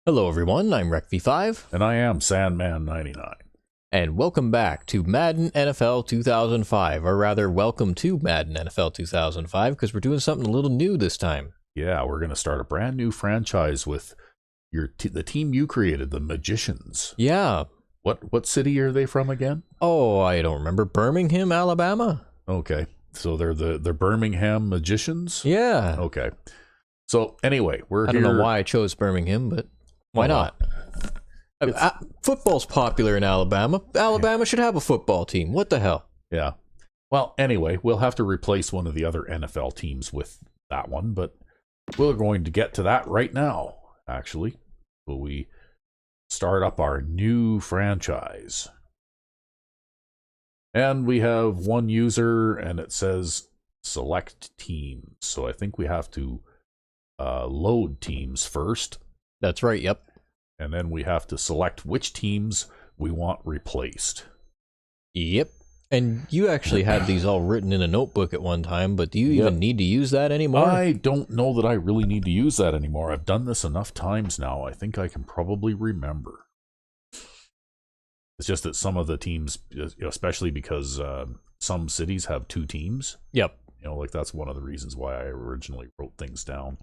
Hello everyone, I'm Recv5, And I am SM099. and welcome back to Madden NFL 2005, or rather, welcome to Madden NFL 2005, because we're doing something a little new this time. Yeah, we're going to start a brand new franchise with the team you created, the Magicians. Yeah. What city are they from again? Oh, I don't remember. Birmingham, Alabama? Okay, so they're Birmingham Magicians? Yeah. Okay. So anyway, we're I here. don't know why I chose Birmingham, but why not? Football's popular in Alabama. Alabama should have a football team. What the hell? Yeah. Well, anyway, we'll have to replace one of the other NFL teams with that one, but we're going to get to that right now, actually. Will we start up our new franchise? And we have one user, and it says select teams. So I think we have to load teams first. That's right, yep. And then we have to select which teams we want replaced. Yep. And you actually had these all written in a notebook at one time, but do you even need to use that anymore? I don't know that I really need to use that anymore. I've done this enough times now. I think I can probably remember. It's just that some of the teams, especially because some cities have two teams. Yep. Like that's one of the reasons why I originally wrote things down.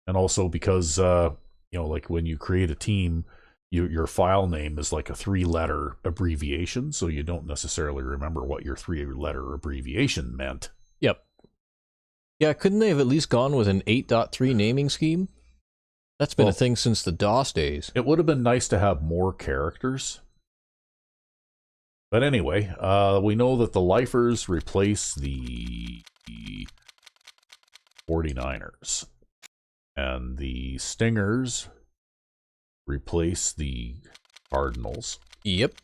And also because, like when you create a team, your file name is like a 3-letter abbreviation, so you don't necessarily remember what your 3-letter abbreviation meant. Yep. Yeah, couldn't they have at least gone with an 8.3 naming scheme? That's been a thing since the DOS days. It would have been nice to have more characters. But anyway, we know that the Lifers replace the 49ers. And the Stingers replace the Cardinals. Yep.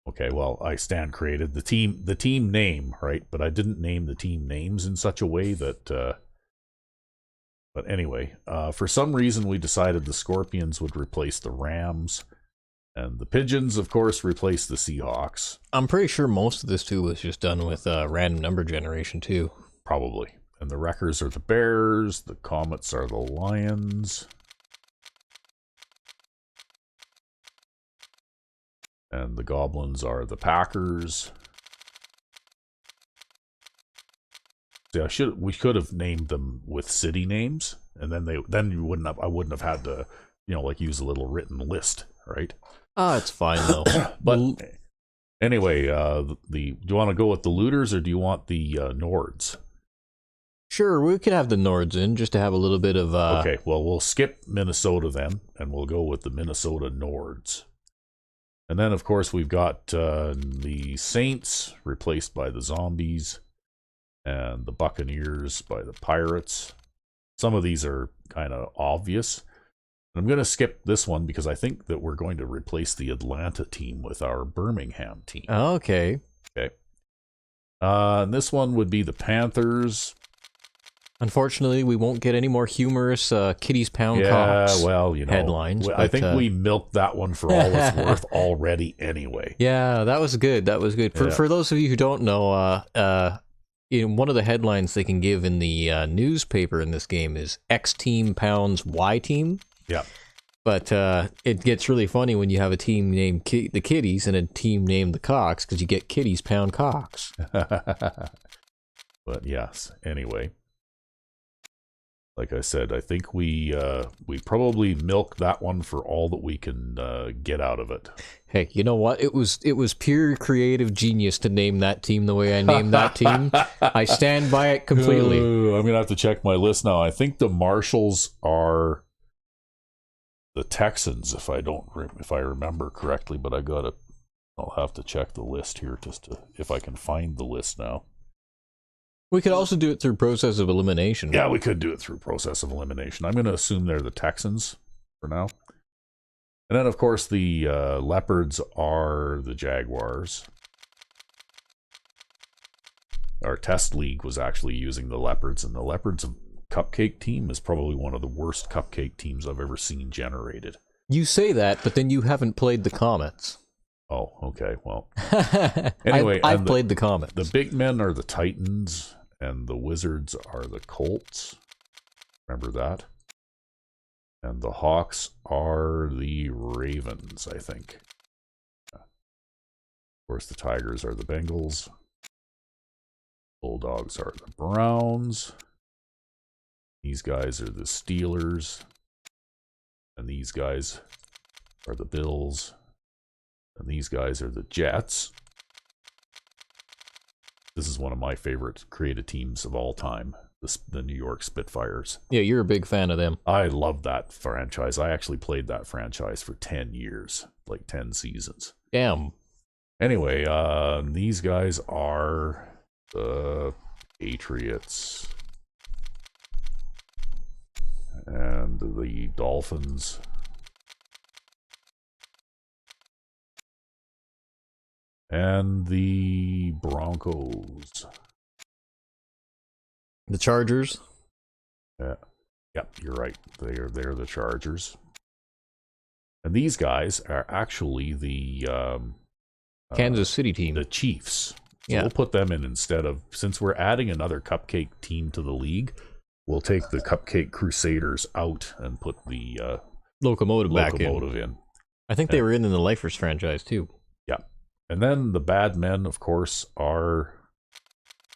Okay, well, I stand created the team name, right? But I didn't name the team names in such a way that but anyway, for some reason we decided the Scorpions would replace the Rams, and the Pigeons, of course, replace the Seahawks. I'm pretty sure most of this too was just done with random number generation too. Probably. And the Wreckers are the Bears, the Comets are the Lions, and the Goblins are the Packers. See, we could have named them with city names, and then I wouldn't have had to, like use a little written list, right? It's fine though. But anyway, do you want to go with the Looters or do you want the Nords? Sure, we could have the Nords in just to have a little bit of Okay, well, we'll skip Minnesota then, and we'll go with the Minnesota Nords. And then, of course, we've got the Saints replaced by the Zombies, and the Buccaneers by the Pirates. Some of these are kind of obvious. I'm going to skip this one because I think that we're going to replace the Atlanta team with our Birmingham team. Okay. Okay. And this one would be the Panthers. Unfortunately, we won't get any more humorous Kitties Pound Cocks headlines. I think we milked that one for all it's worth already anyway. Yeah, that was good. That was good. For those of you who don't know, one of the headlines they can give in the newspaper in this game is X team pounds Y team. Yeah. But it gets really funny when you have a team named the Kitties and a team named the Cocks, because you get Kitties Pound Cocks. But yes, anyway. Like I said, I think we probably milked that one for all that we can get out of it. Hey, you know what? It was pure creative genius to name that team the way I named that team. I stand by it completely. I'm gonna have to check my list now. I think the Marshals are the Texans, if I remember correctly. But I'll have to check the list here just to if I can find the list now. We could also do it through process of elimination. Yeah, we could do it through process of elimination. I'm going to assume they're the Texans for now. And then, of course, the Leopards are the Jaguars. Our test league was actually using the Leopards, and the Leopards Cupcake team is probably one of the worst Cupcake teams I've ever seen generated. You say that, but then you haven't played the Comets. Oh, okay. Well, anyway, I've played the Comets. The big men are the Titans, and the Wizards are the Colts. Remember that? And the Hawks are the Ravens, I think. Of course, the Tigers are the Bengals. Bulldogs are the Browns. These guys are the Steelers. And these guys are the Bills. And these guys are the Jets. This is one of my favorite creative teams of all time, the New York Spitfires. Yeah, you're a big fan of them. I love that franchise. I actually played that franchise for 10 years, like 10 seasons. Damn. Anyway, these guys are the Patriots and the Dolphins. And the Broncos. The Chargers. Yeah, you're right. They're the Chargers. And these guys are actually the Kansas City team. The Chiefs. So yeah. We'll put them in instead of, since we're adding another Cupcake team to the league, we'll take the Cupcake Crusaders out and put the Locomotive back in. I think they were in the Lifers franchise too. Yeah. And then the bad men, of course, are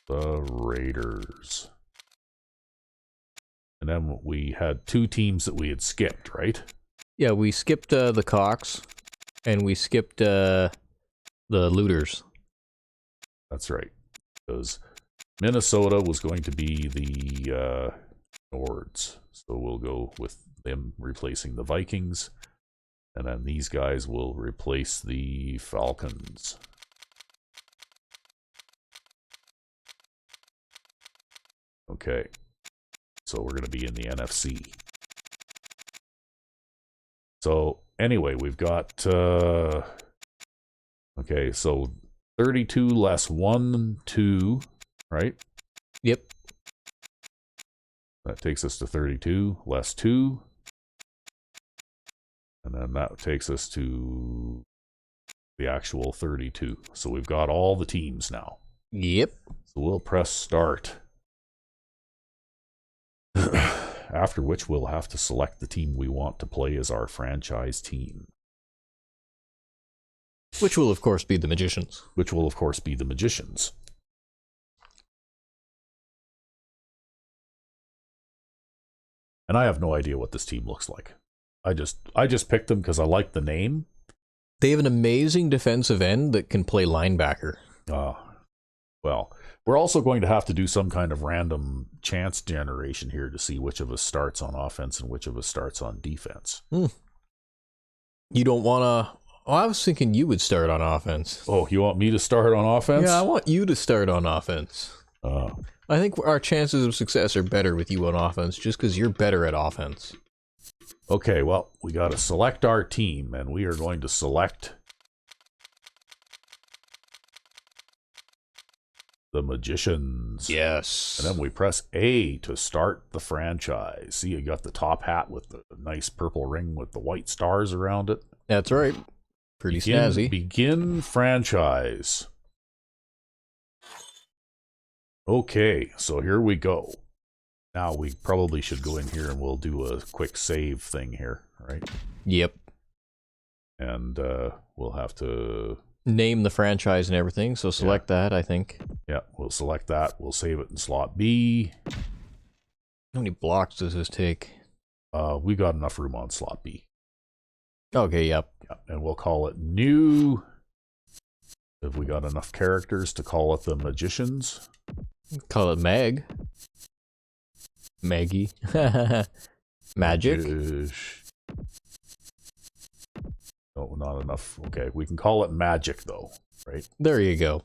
the Raiders. And then we had two teams that we had skipped, right? Yeah, we skipped the Cox, and we skipped the Looters. That's right. Because Minnesota was going to be the Nords. So we'll go with them replacing the Vikings. And then these guys will replace the Falcons. Okay. So we're going to be in the NFC. So anyway, we've got... okay, so 32 less 1, 2, right? Yep. That takes us to 32 less 2. And then that takes us to the actual 32. So we've got all the teams now. Yep. So we'll press start. After which we'll have to select the team we want to play as our franchise team. Which will, of course, be the Magicians. Which will, of course, be the Magicians. And I have no idea what this team looks like. I just picked them because I like the name. They have an amazing defensive end that can play linebacker. Well, we're also going to have to do some kind of random chance generation here to see which of us starts on offense and which of us starts on defense. You don't want to... Oh, I was thinking you would start on offense. Oh, you want me to start on offense? Yeah, I want you to start on offense. I think our chances of success are better with you on offense just because you're better at offense. Okay, well, we got to select our team, and we are going to select the Magicians. Yes. And then we press A to start the franchise. See, you got the top hat with the nice purple ring with the white stars around it. That's right. Pretty snazzy. Begin franchise. Okay, so here we go. Now we probably should go in here and we'll do a quick save thing here, right? Yep. And we'll have to... name the franchise and everything, so select that, I think. Yeah, we'll select that. We'll save it in slot B. How many blocks does this take? We got enough room on slot B. Okay, yep. Yeah, and we'll call it new. Have we got enough characters to call it the Magicians? Call it Mag. Maggie. Magic. No, not enough. Okay, we can call it Magic, though, right? There you go.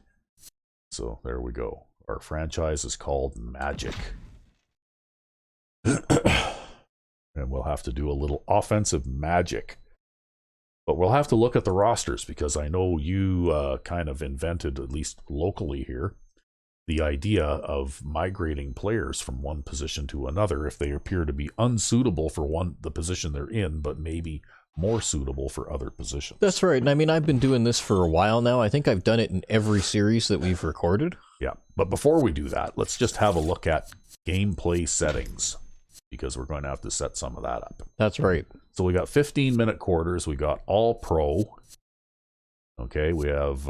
So, there we go. Our franchise is called Magic. And we'll have to do a little offensive magic. But we'll have to look at the rosters, because I know you kind of invented, at least locally here, the idea of migrating players from one position to another if they appear to be unsuitable for the position they're in, but maybe more suitable for other positions. That's right. And I mean, I've been doing this for a while now. I think I've done it in every series that we've recorded. Yeah, but before we do that, let's just have a look at gameplay settings, because we're going to have to set some of that up. That's right. So we got 15-minute quarters. We got all pro. Okay, we have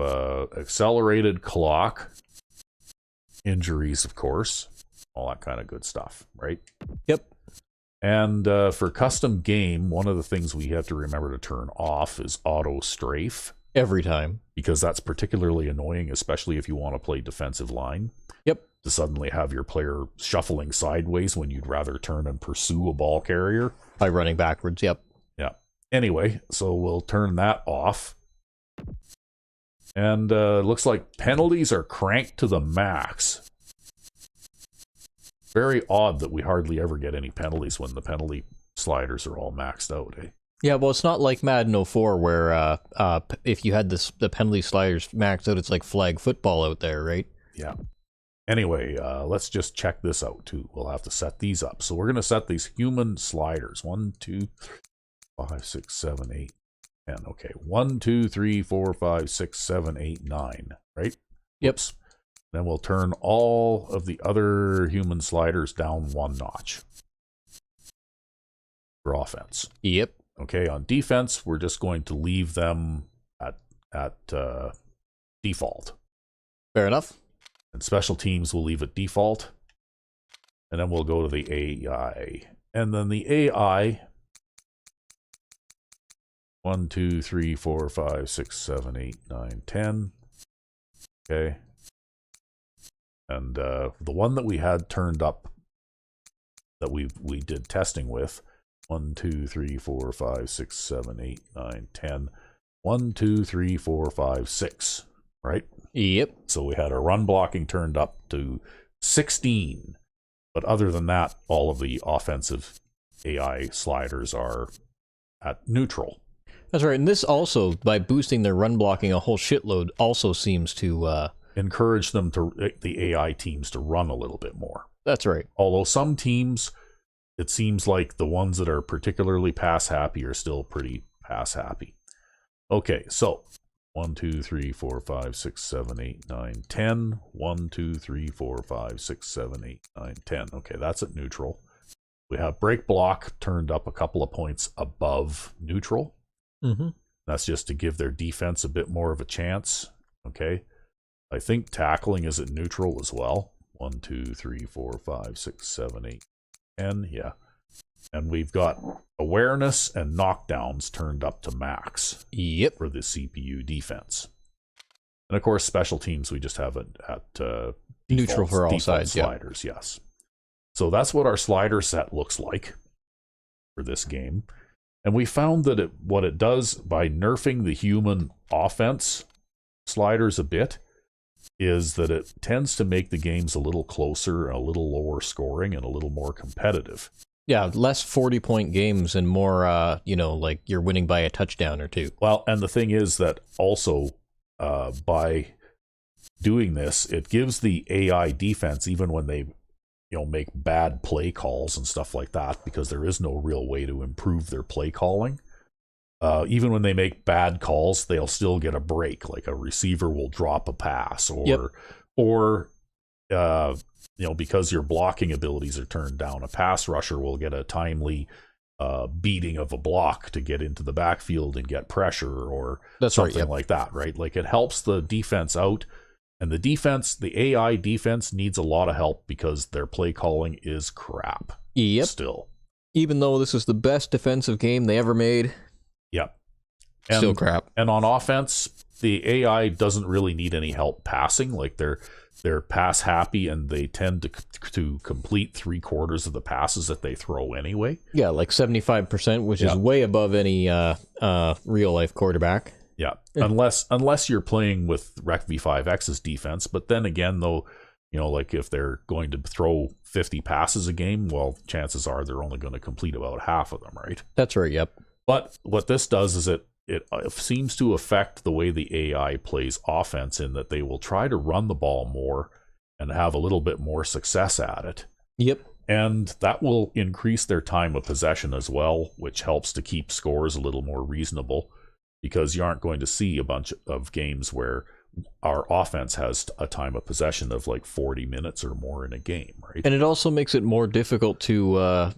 accelerated clock. Injuries, of course. All that kind of good stuff, right? Yep. And for custom game, one of the things we have to remember to turn off is auto strafe. Every time. Because that's particularly annoying, especially if you want to play defensive line. Yep. To suddenly have your player shuffling sideways when you'd rather turn and pursue a ball carrier. By running backwards, yep. Yeah. Anyway, so we'll turn that off. And looks like penalties are cranked to the max. Very odd that we hardly ever get any penalties when the penalty sliders are all maxed out, eh? Yeah, well, it's not like Madden 04 where if you had the penalty sliders maxed out, it's like flag football out there, right? Yeah. Anyway, let's just check this out, too. We'll have to set these up. So we're going to set these human sliders. 1, 2, 3, 5, 6, 7, 8, 10. Okay, 1, 2, 3, 4, 5, 6, 7, 8, 9, right? Yep. Oops. Then we'll turn all of the other human sliders down 1 notch for offense. Yep. Okay, on defense, we're just going to leave them at default. Fair enough. And special teams, we'll leave it default. And then we'll go to the AI. And then the AI, 1, 2, 3, 4, 5, 6, 7, 8, 9, 10. Okay. And the one that we had turned up that we did testing with, 1, 2, 3, 4, 5, 6, 7, 8, 9, 10. 1, 2, 3, 4, 5, 6. Right? Yep. So we had our run blocking turned up to 16. But other than that, all of the offensive AI sliders are at neutral. That's right. And this also, by boosting their run blocking a whole shitload, also seems to encourage them the AI teams to run a little bit more. That's right. Although some teams, it seems like the ones that are particularly pass happy are still pretty pass happy. Okay, so 1, 2, 3, 4, 5, 6, 7, 8, 9, 10. 1, 2, 3, 4, 5, 6, 7, 8, 9, 10. Okay, that's at neutral. We have break block turned up a couple of points above neutral. Mm-hmm. That's just to give their defense a bit more of a chance. Okay. I think tackling is at neutral as well. 1, 2, 3, 4, 5, 6, 7, 8, 10. Yeah. And we've got awareness and knockdowns turned up to max. Yep. For the CPU defense. And of course, special teams, we just have it at neutral for all sides. Sliders, yeah. Yes. So that's what our slider set looks like for this game. And we found that what it does by nerfing the human offense sliders a bit is that it tends to make the games a little closer, a little lower scoring, and a little more competitive. Yeah, less 40-point games and more, like you're winning by a touchdown or two. Well, and the thing is that also by doing this, it gives the AI defense, even when they make bad play calls and stuff like that, because there is no real way to improve their play calling. Even when they make bad calls, they'll still get a break. Like a receiver will drop a pass, or because your blocking abilities are turned down, a pass rusher will get a timely beating of a block to get into the backfield and get pressure, or something like that, right? Like it helps the defense out. And the AI defense needs a lot of help because their play calling is crap. Yep. Still. Even though this is the best defensive game they ever made. Yep. Still crap. And on offense, the AI doesn't really need any help passing. Like they're pass happy, and they tend to complete 3/4 of the passes that they throw anyway. Yeah, like 75%, which is way above any real life quarterback. Yeah, unless you're playing with Recv5x's defense. But then again, though, like if they're going to throw 50 passes a game, well, chances are they're only going to complete about half of them, right? That's right, yep. But what this does is it seems to affect the way the AI plays offense, in that they will try to run the ball more and have a little bit more success at it. Yep. And that will increase their time of possession as well, which helps to keep scores a little more reasonable, because you aren't going to see a bunch of games where our offense has a time of possession of like 40 minutes or more in a game, right? And it also makes it more difficult to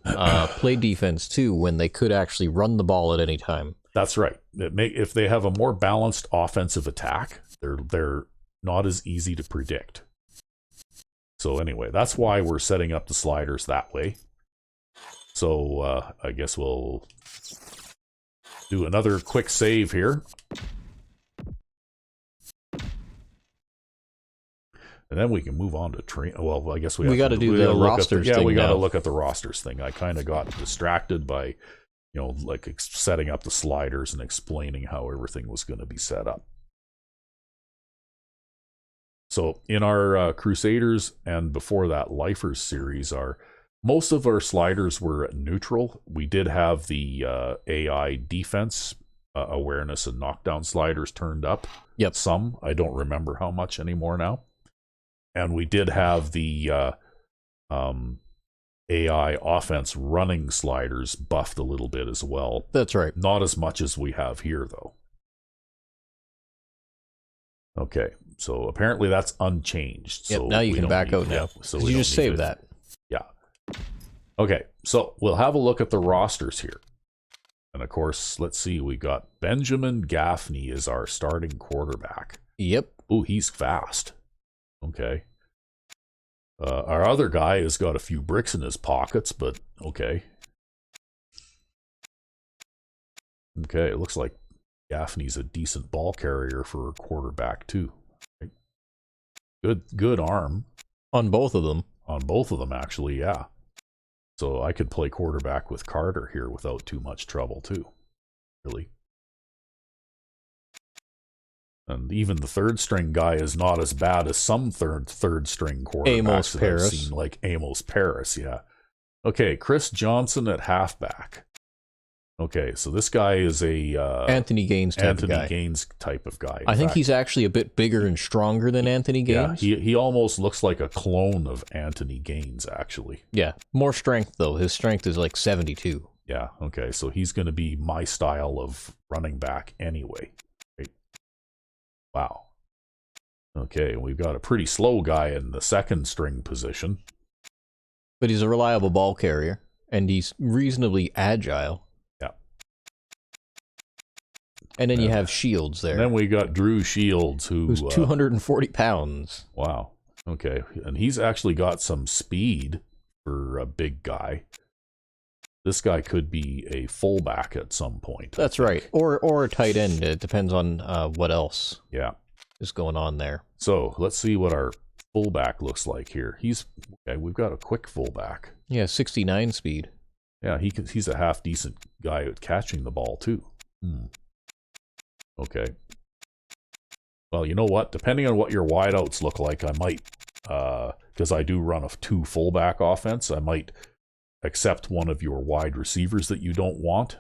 play defense, too, when they could actually run the ball at any time. That's right. If they have a more balanced offensive attack, they're not as easy to predict. So anyway, that's why we're setting up the sliders that way. So I guess we'll do another quick save here. And then we can move on to train. Well, I guess we got to do the rosters thing. Yeah, we got to now. look at the rosters thing. I kind of got distracted by, you know, like setting up the sliders and explaining how everything was going to be set up. So in our Crusaders and before that Lifers series, most of our sliders were neutral. We did have the AI defense awareness and knockdown sliders turned up. Yep. Some. I don't remember how much anymore now. And we did have the AI offense running sliders buffed a little bit as well. That's right. Not as much as we have here, though. Okay, so apparently that's unchanged. Yep, so now you can back out now. So you just saved that. Yeah. Okay, so we'll have a look at the rosters here. And of course, let's see, we got Benjamin Gaffney as our starting quarterback. Yep. Ooh, he's fast. Okay. Our other guy has got a few bricks in his pockets, but okay. Okay, it looks like Gaffney's a decent ball carrier for a quarterback too. Right. Good arm. On both of them. On both of them, actually, yeah. So I could play quarterback with Carter here without too much trouble too. Really. And even the third string guy is not as bad as some third string quarterbacks that I've seen, like Amos Paris, yeah. Okay, Chris Johnson at halfback. Okay, so this guy is a Anthony Gaines type of guy. I think he's actually a bit bigger and stronger than Anthony Gaines. Yeah, he almost looks like a clone of Anthony Gaines, actually. Yeah, more strength though. His strength is like 72. Yeah, okay, so he's going to be my style of running back anyway. Wow. Okay, we've got a pretty slow guy in the second string position. But he's a reliable ball carrier, and he's reasonably agile. Yeah. And then you have Shields there. And then we got Drew Shields, who's 240 pounds. Wow. Okay, and he's actually got some speed for a big guy. This guy could be a fullback at some point. That's right. Or a tight end. It depends on what else is going on there. So let's see what our fullback looks like here. We've got a quick fullback. Yeah, 69 speed. Yeah, he's a half decent guy at catching the ball too. Okay. Well, you know what? Depending on what your wideouts look like, I might, because I do run a 2 fullback offense, I might accept one of your wide receivers that you don't want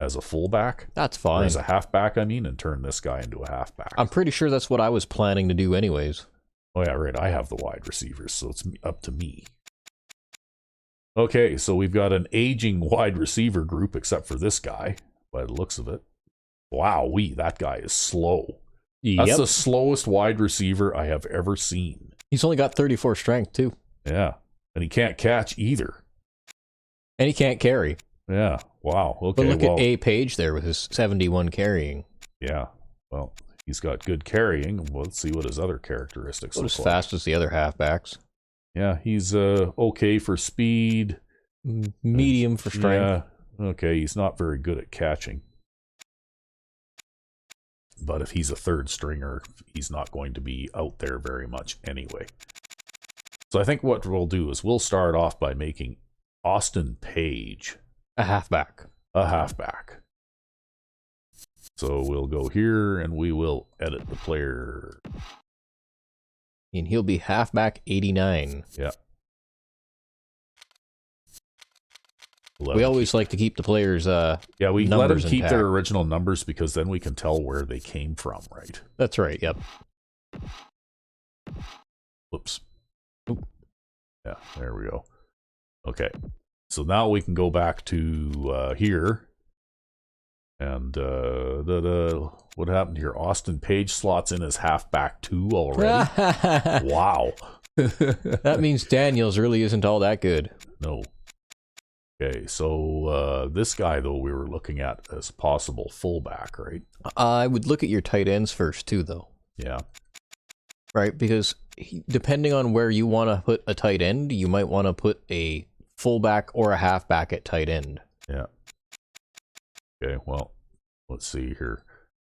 as a fullback. That's fine. Or as a halfback, I mean, and turn this guy into a halfback. I'm pretty sure that's what I was planning to do anyways. Oh yeah, right. I have the wide receivers, so it's up to me. Okay, so we've got an aging wide receiver group, except for this guy, by the looks of it. Wowee, that guy is slow. Yep. That's the slowest wide receiver I have ever seen. He's only got 34 strength, too. Yeah, and he can't catch either. And he can't carry. Yeah, wow. Okay, but look at A. Page there with his 71 carrying. Yeah, well, he's got good carrying. Well, let's see what his other characteristics look as like. Fast as the other halfbacks. Yeah, he's okay for speed. Medium for strength. Yeah, okay, he's not very good at catching. But if he's a third stringer, he's not going to be out there very much anyway. So I think what we'll do is we'll start off by making Austin Page a halfback. So we'll go here and we will edit the player. And he'll be halfback 89. Yeah. We always like to keep the players' yeah, we let them keep intact. their original numbers because then we can tell where they came from, right? That's right, yep. Whoops. Oop. Yeah, there we go. Okay. So now we can go back to here. And what happened here? Austin Page slots in as halfback 2 already. Wow. That means Daniels really isn't all that good. No. Okay, so this guy, though, we were looking at as possible fullback, right? I would look at your tight ends first, too, though. Yeah. Right, because depending on where you want to put a tight end, you might want to put a fullback or a halfback at tight end. Yeah. Okay, well, let's see here.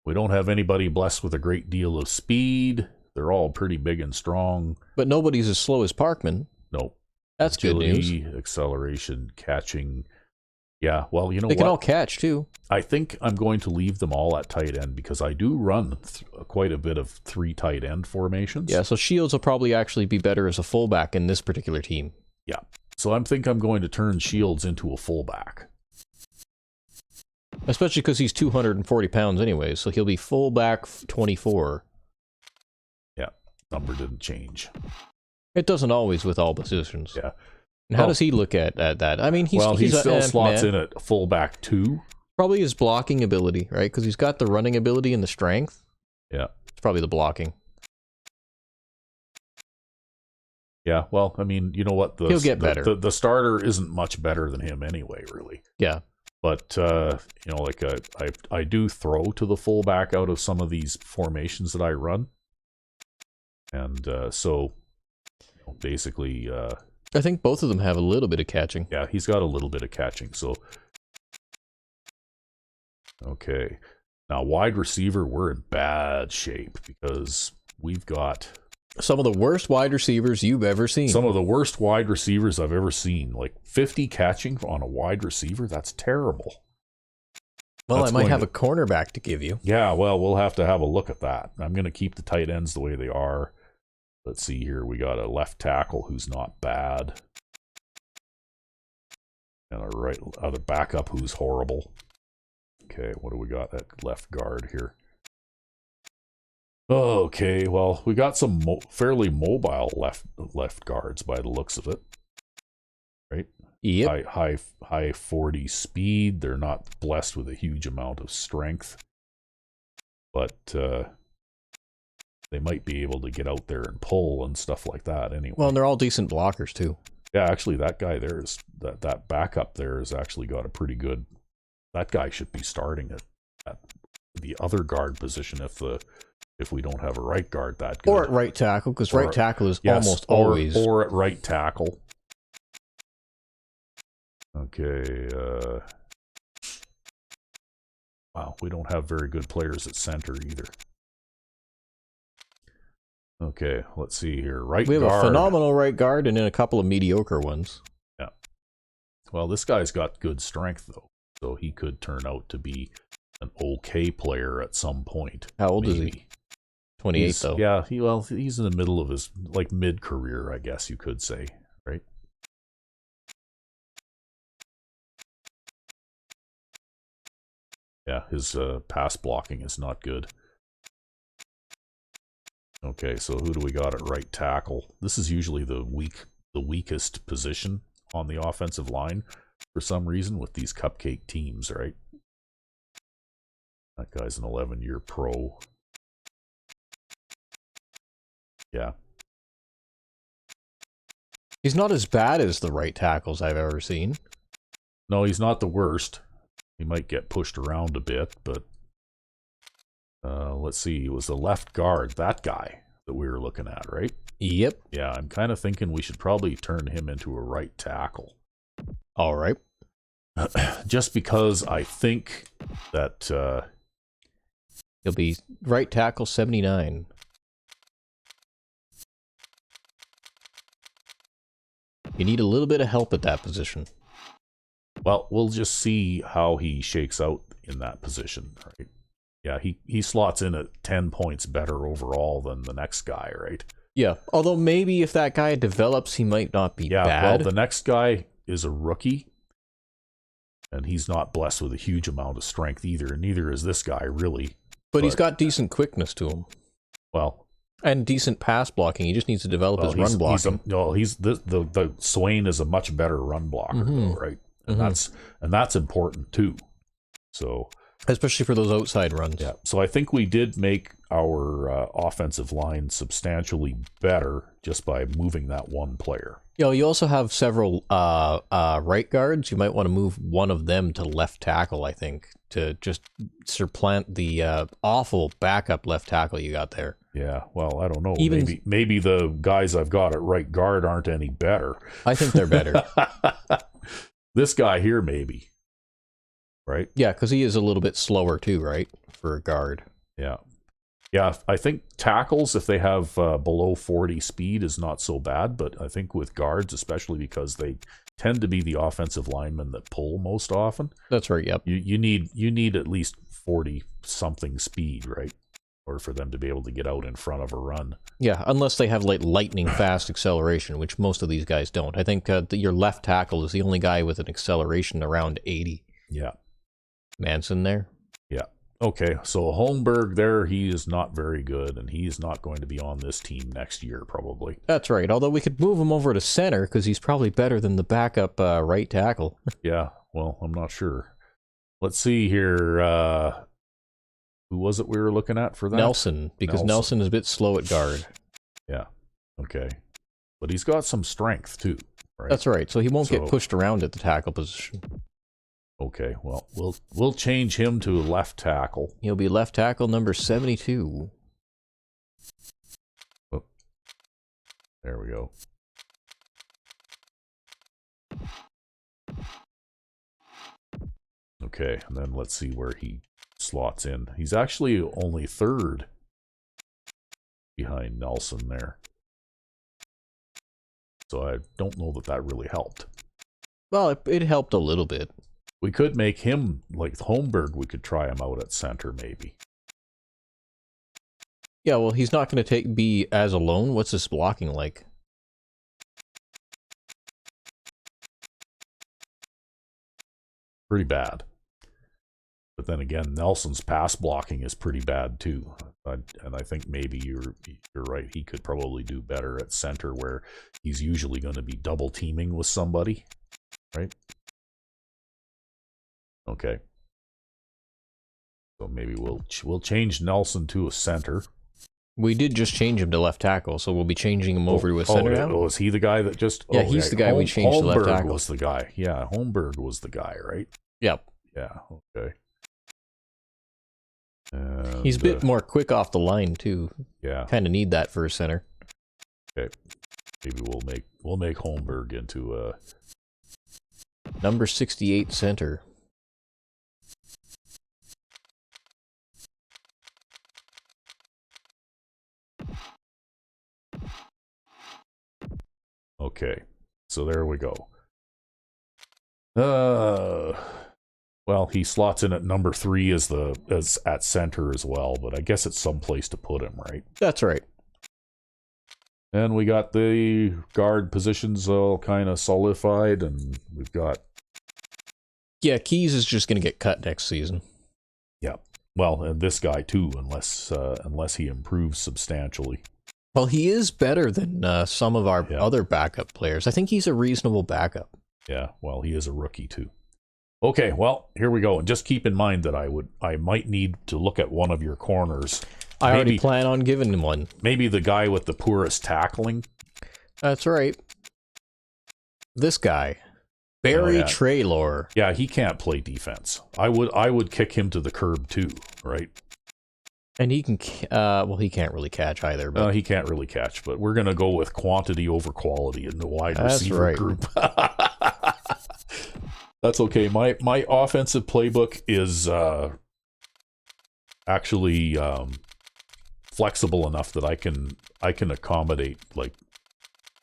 We don't have anybody blessed with a great deal of speed. They're all pretty big and strong. But nobody's as slow as Parkman. No. That's Agility, good news. Acceleration, catching. Yeah, well, you know what? They can all catch, too. I think I'm going to leave them all at tight end because I do run quite a bit of 3 tight end formations. Yeah, so Shields will probably actually be better as a fullback in this particular team. Yeah. So I think I'm going to turn Shields into a fullback. Especially because he's 240 pounds anyway, so he'll be fullback 24. Yeah, number didn't change. It doesn't always with all positions. Yeah. And how does he look at that? I mean, he still slots in at fullback 2. Probably his blocking ability, right? Because he's got the running ability and the strength. Yeah. It's probably the blocking. Yeah, well, I mean, you know what? He'll get better. The starter isn't much better than him anyway, really. Yeah. But, you know, like I do throw to the fullback out of some of these formations that I run. And so, you know, basically... I think both of them have a little bit of catching. Yeah, he's got a little bit of catching, so... Okay. Now, wide receiver, we're in bad shape because we've got... Some of the worst wide receivers you've ever seen. Some of the worst wide receivers I've ever seen. Like 50 catching on a wide receiver, that's terrible. Well, I might have a cornerback to give you. Yeah, well, we'll have to have a look at that. I'm going to keep the tight ends the way they are. Let's see here. We got a left tackle who's not bad. And a other backup who's horrible. Okay, what do we got at left guard here? Okay, well, we got some fairly mobile left guards by the looks of it, right? Yep. High 40 speed. They're not blessed with a huge amount of strength, but they might be able to get out there and pull and stuff like that. Anyway. Well, and they're all decent blockers too. Yeah, actually, that guy there is that backup there has actually got a pretty good. That guy should be starting at the other guard position if we don't have a right guard that good. Or at right tackle, because right tackle is almost always... Or at right tackle. Okay. Wow, we don't have very good players at center either. Okay, let's see here. Right guard. We have a phenomenal right guard and then a couple of mediocre ones. Yeah. Well, this guy's got good strength, though, so he could turn out to be an okay player at some point. How old is he? 28, though. Yeah, he's in the middle of his, like, mid-career, I guess you could say, right? Yeah, his pass blocking is not good. Okay, so who do we got at right tackle? This is usually the weakest position on the offensive line for some reason with these cupcake teams, right? That guy's an 11-year pro. Yeah. He's not as bad as the right tackles I've ever seen. No, he's not the worst. He might get pushed around a bit, but let's see. He was the left guard, that guy that we were looking at, right? Yep. Yeah, I'm kind of thinking we should probably turn him into a right tackle. All right. Just because I think that... he'll be right tackle 79. You need a little bit of help at that position. Well, we'll just see how he shakes out in that position, right? Yeah, he slots in at 10 points better overall than the next guy, right? Yeah, although maybe if that guy develops, he might not be bad. Well, the next guy is a rookie, and he's not blessed with a huge amount of strength either, and neither is this guy, really. But he's got decent quickness to him. Well... And decent pass blocking. He just needs to develop his run blocking. The Swain is a much better run blocker, though, right? And that's important too. So Especially for those outside runs. Yeah. So I think we did make our offensive line substantially better just by moving that one player. You also have several right guards. You might want to move one of them to left tackle, I think, to just supplant the awful backup left tackle you got there. Yeah, well, I don't know. Maybe the guys I've got at right guard aren't any better. I think they're better. This guy here, maybe. Right? Yeah, because he is a little bit slower too, right? For a guard. Yeah. Yeah, I think tackles, if they have below 40 speed, is not so bad. But I think with guards, especially because they tend to be the offensive linemen that pull most often. That's right, yep. You need at least 40-something speed, right? Or for them to be able to get out in front of a run. Yeah, unless they have like lightning fast acceleration, which most of these guys don't. I think your left tackle is the only guy with an acceleration around 80. Yeah. Manson there. Yeah. Okay, so Holmberg there, he is not very good, and he's not going to be on this team next year, probably. That's right, although we could move him over to center, because he's probably better than the backup right tackle. Yeah, well, I'm not sure. Let's see here. Who was it we were looking at for that? Nelson, because Nelson is a bit slow at guard. Yeah, okay. But he's got some strength, too. Right? That's right, so he won't get pushed around at the tackle position. Okay, well, we'll change him to left tackle. He'll be left tackle number 72. Oh, there we go. Okay, and then let's see where he slots in. He's actually only third behind Nelson there. So I don't know that really helped. Well, it helped a little bit. We could make him, like Holmberg, we could try him out at center, maybe. Yeah, well, he's not going to be as alone. What's his blocking like? Pretty bad. But then again, Nelson's pass blocking is pretty bad, too. And I think maybe you're right. He could probably do better at center, where he's usually going to be double teaming with somebody, right? Okay. So maybe we'll change Nelson to a center. We did just change him to left tackle, so we'll be changing him over to a center now. Oh, is he the guy that just... Yeah, he's the guy we changed to left tackle. Holmberg was the guy. Yeah, Holmberg was the guy, right? Yep. Yeah, okay. And, he's a bit more quick off the line, too. Yeah. Kind of need that for a center. Okay. Maybe we'll make Holmberg into a... number 68 center. Okay, so there we go. Well, he slots in at number 3 as at center as well, but I guess it's someplace to put him, right? That's right. And we got the guard positions all kind of solidified, and we've got... Yeah, Keys is just going to get cut next season. Yeah, well, and this guy too, unless he improves substantially. Well, he is better than some of our other backup players. I think he's a reasonable backup. Yeah, well, he is a rookie too. Okay, well, here we go. And just keep in mind that I might need to look at one of your corners. I already plan on giving him one. Maybe the guy with the poorest tackling. That's right. This guy, Barry Traylor. Yeah, he can't play defense. I would kick him to the curb too, right? And he can, well, he can't really catch either. But... he can't really catch, but we're going to go with quantity over quality in the wide receiver group. That's okay. My offensive playbook is actually flexible enough that I can accommodate like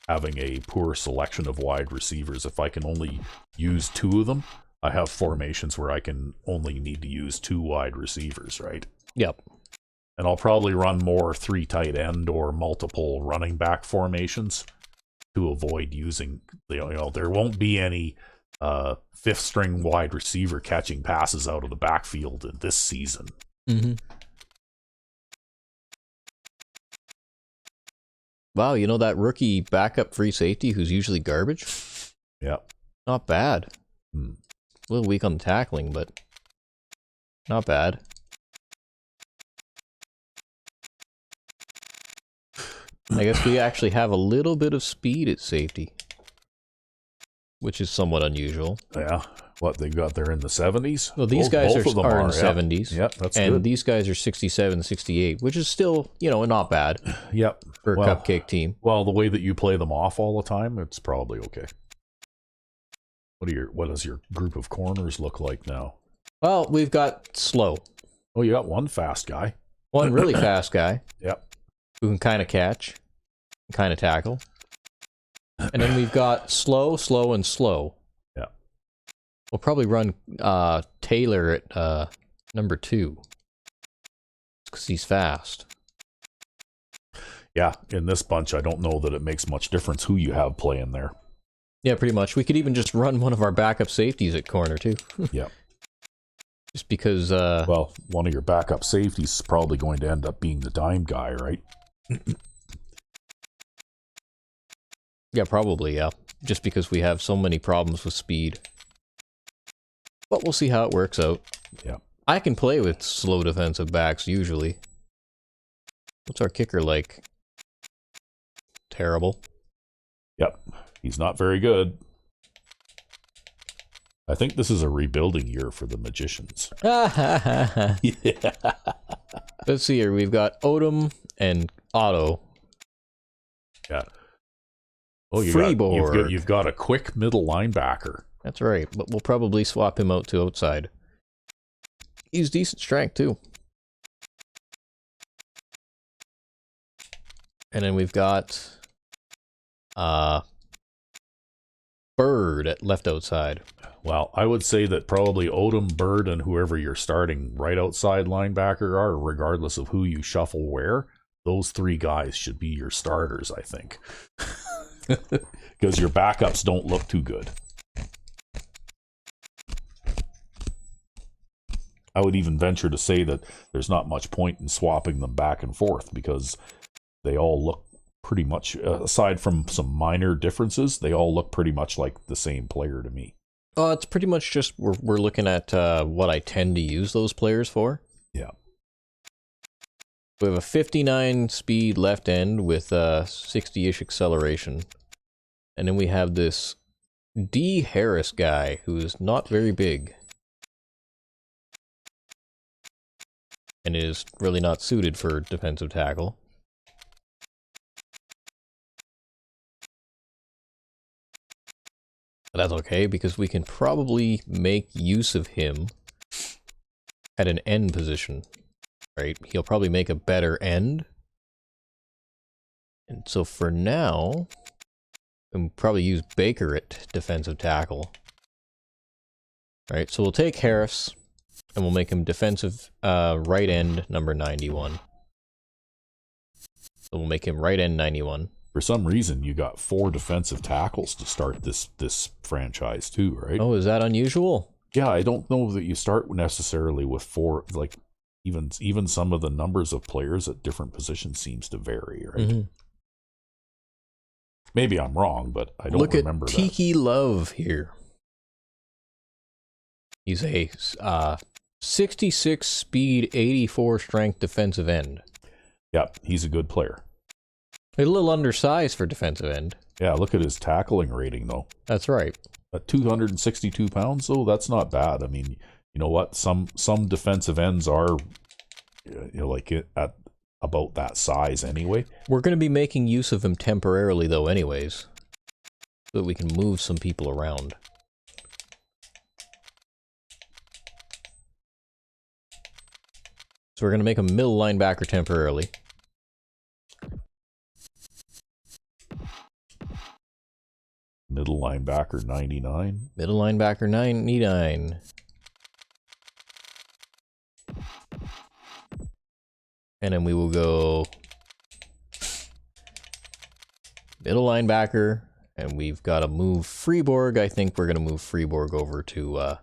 having a poor selection of wide receivers. If I can only use 2 of them, I have formations where I can only need to use 2 wide receivers, right? Yep. And I'll probably run more 3 tight end or multiple running back formations to avoid using, there won't be any 5th string wide receiver catching passes out of the backfield in this season. Mm-hmm. Wow, you know that rookie backup free safety who's usually garbage? Yeah. Not bad. Hmm. A little weak on the tackling, but Not bad. I guess we actually have a little bit of speed at safety, which is somewhat unusual. Yeah. What, they've got there in the 70s? Well, these guys are in the yeah. 70s. Yep, that's and good. these guys are 67, 68, which is still, you know, not bad. Yep. For a cupcake team. Well, the way that you play them off all the time, it's probably okay. What does your group of corners look like now? Well, we've got slow. Oh, you got one fast guy. One really fast guy. Yep. Who can kind of catch, kind of tackle. And then we've got slow, slow, and slow. Yeah. We'll probably run Taylor at number 2. Because he's fast. Yeah, in this bunch, I don't know that it makes much difference who you have playing there. Yeah, pretty much. We could even just run one of our backup safeties at corner, too. Yeah. Just because... well, one of your backup safeties is probably going to end up being the dime guy, right? Yeah, probably, yeah. Just because we have so many problems with speed. But we'll see how it works out. Yeah. I can play with slow defensive backs, usually. What's our kicker like? Terrible. Yep. He's not very good. I think this is a rebuilding year for the Magicians. Yeah. Let's see here. We've got Odom and Otto. Yeah. Oh, you've got a quick middle linebacker. That's right, but we'll probably swap him out to outside. He's decent strength, too. And then we've got Bird at left outside. Well, I would say that probably Odom, Bird, and whoever you're starting right outside linebacker are, regardless of who you shuffle where, those 3 guys should be your starters, I think. Because your backups don't look too good. I would even venture to say that there's not much point in swapping them back and forth because they all look pretty much, aside from some minor differences, they all look pretty much like the same player to me. It's pretty much just we're looking at what I tend to use those players for. Yeah. We have a 59 speed left end with 60-ish acceleration. And then we have this D. Harris guy who is not very big. And is really not suited for defensive tackle. But that's okay, because we can probably make use of him at an end position, right? He'll probably make a better end. And so for now, we'll probably use Baker at defensive tackle. All right, so we'll take Harris, and we'll make him defensive right end number 91. So we'll make him right end 91. For some reason, you got 4 defensive tackles to start this franchise too, right? Oh, is that unusual? Yeah, I don't know that you start necessarily with 4. Like even some of the numbers of players at different positions seems to vary, right? Mm-hmm. Maybe I'm wrong, but I don't remember that. Look at Tiki Love here. He's a 66 speed, 84 strength defensive end. Yeah, he's a good player. A little undersized for defensive end. Yeah, look at his tackling rating, though. That's right. At 262 pounds, though, that's not bad. I mean, you know what? Some defensive ends are, like at about that size anyway. We're going to be making use of him temporarily, though, anyways, so that we can move some people around. So we're going to make him middle linebacker temporarily. Middle linebacker 99. Middle linebacker 99. And then we will go middle linebacker, and we've got to move Freeborg. I think we're going to move Freeborg over to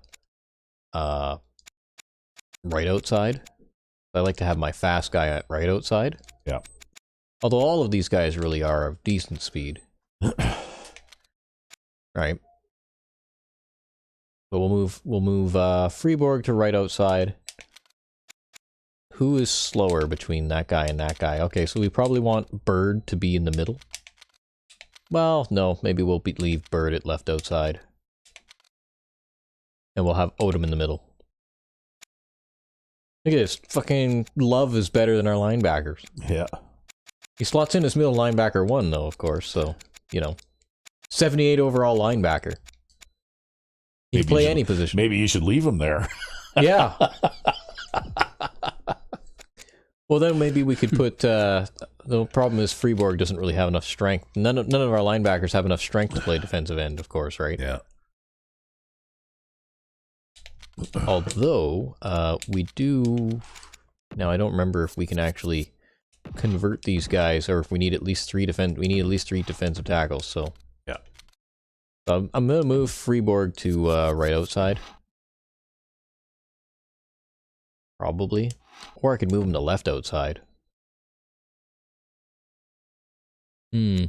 right outside. I like to have my fast guy at right outside. Yeah. Although all of these guys really are of decent speed. Right. So we'll move Freeborg to right outside, who is slower between that guy and that guy? Okay, so we probably want Bird to be in the middle. Well, no, maybe we'll leave Bird at left outside. And we'll have Odom in the middle. Look at this. Fucking Love is better than our linebackers. Yeah. He slots in as middle linebacker 1, though, of course, so, you know. 78 overall linebacker. He can play any position. Maybe you should leave him there. Yeah. Well, then maybe we could put... the problem is Friborg doesn't really have enough strength. None of our linebackers have enough strength to play defensive end, of course, right? Yeah. Although, we do... Now, I don't remember if we can actually convert these guys, or if we need at least 3 defensive tackles, so... Yeah. I'm going to move Friborg to right outside. Probably. Or I could move him to left outside. Because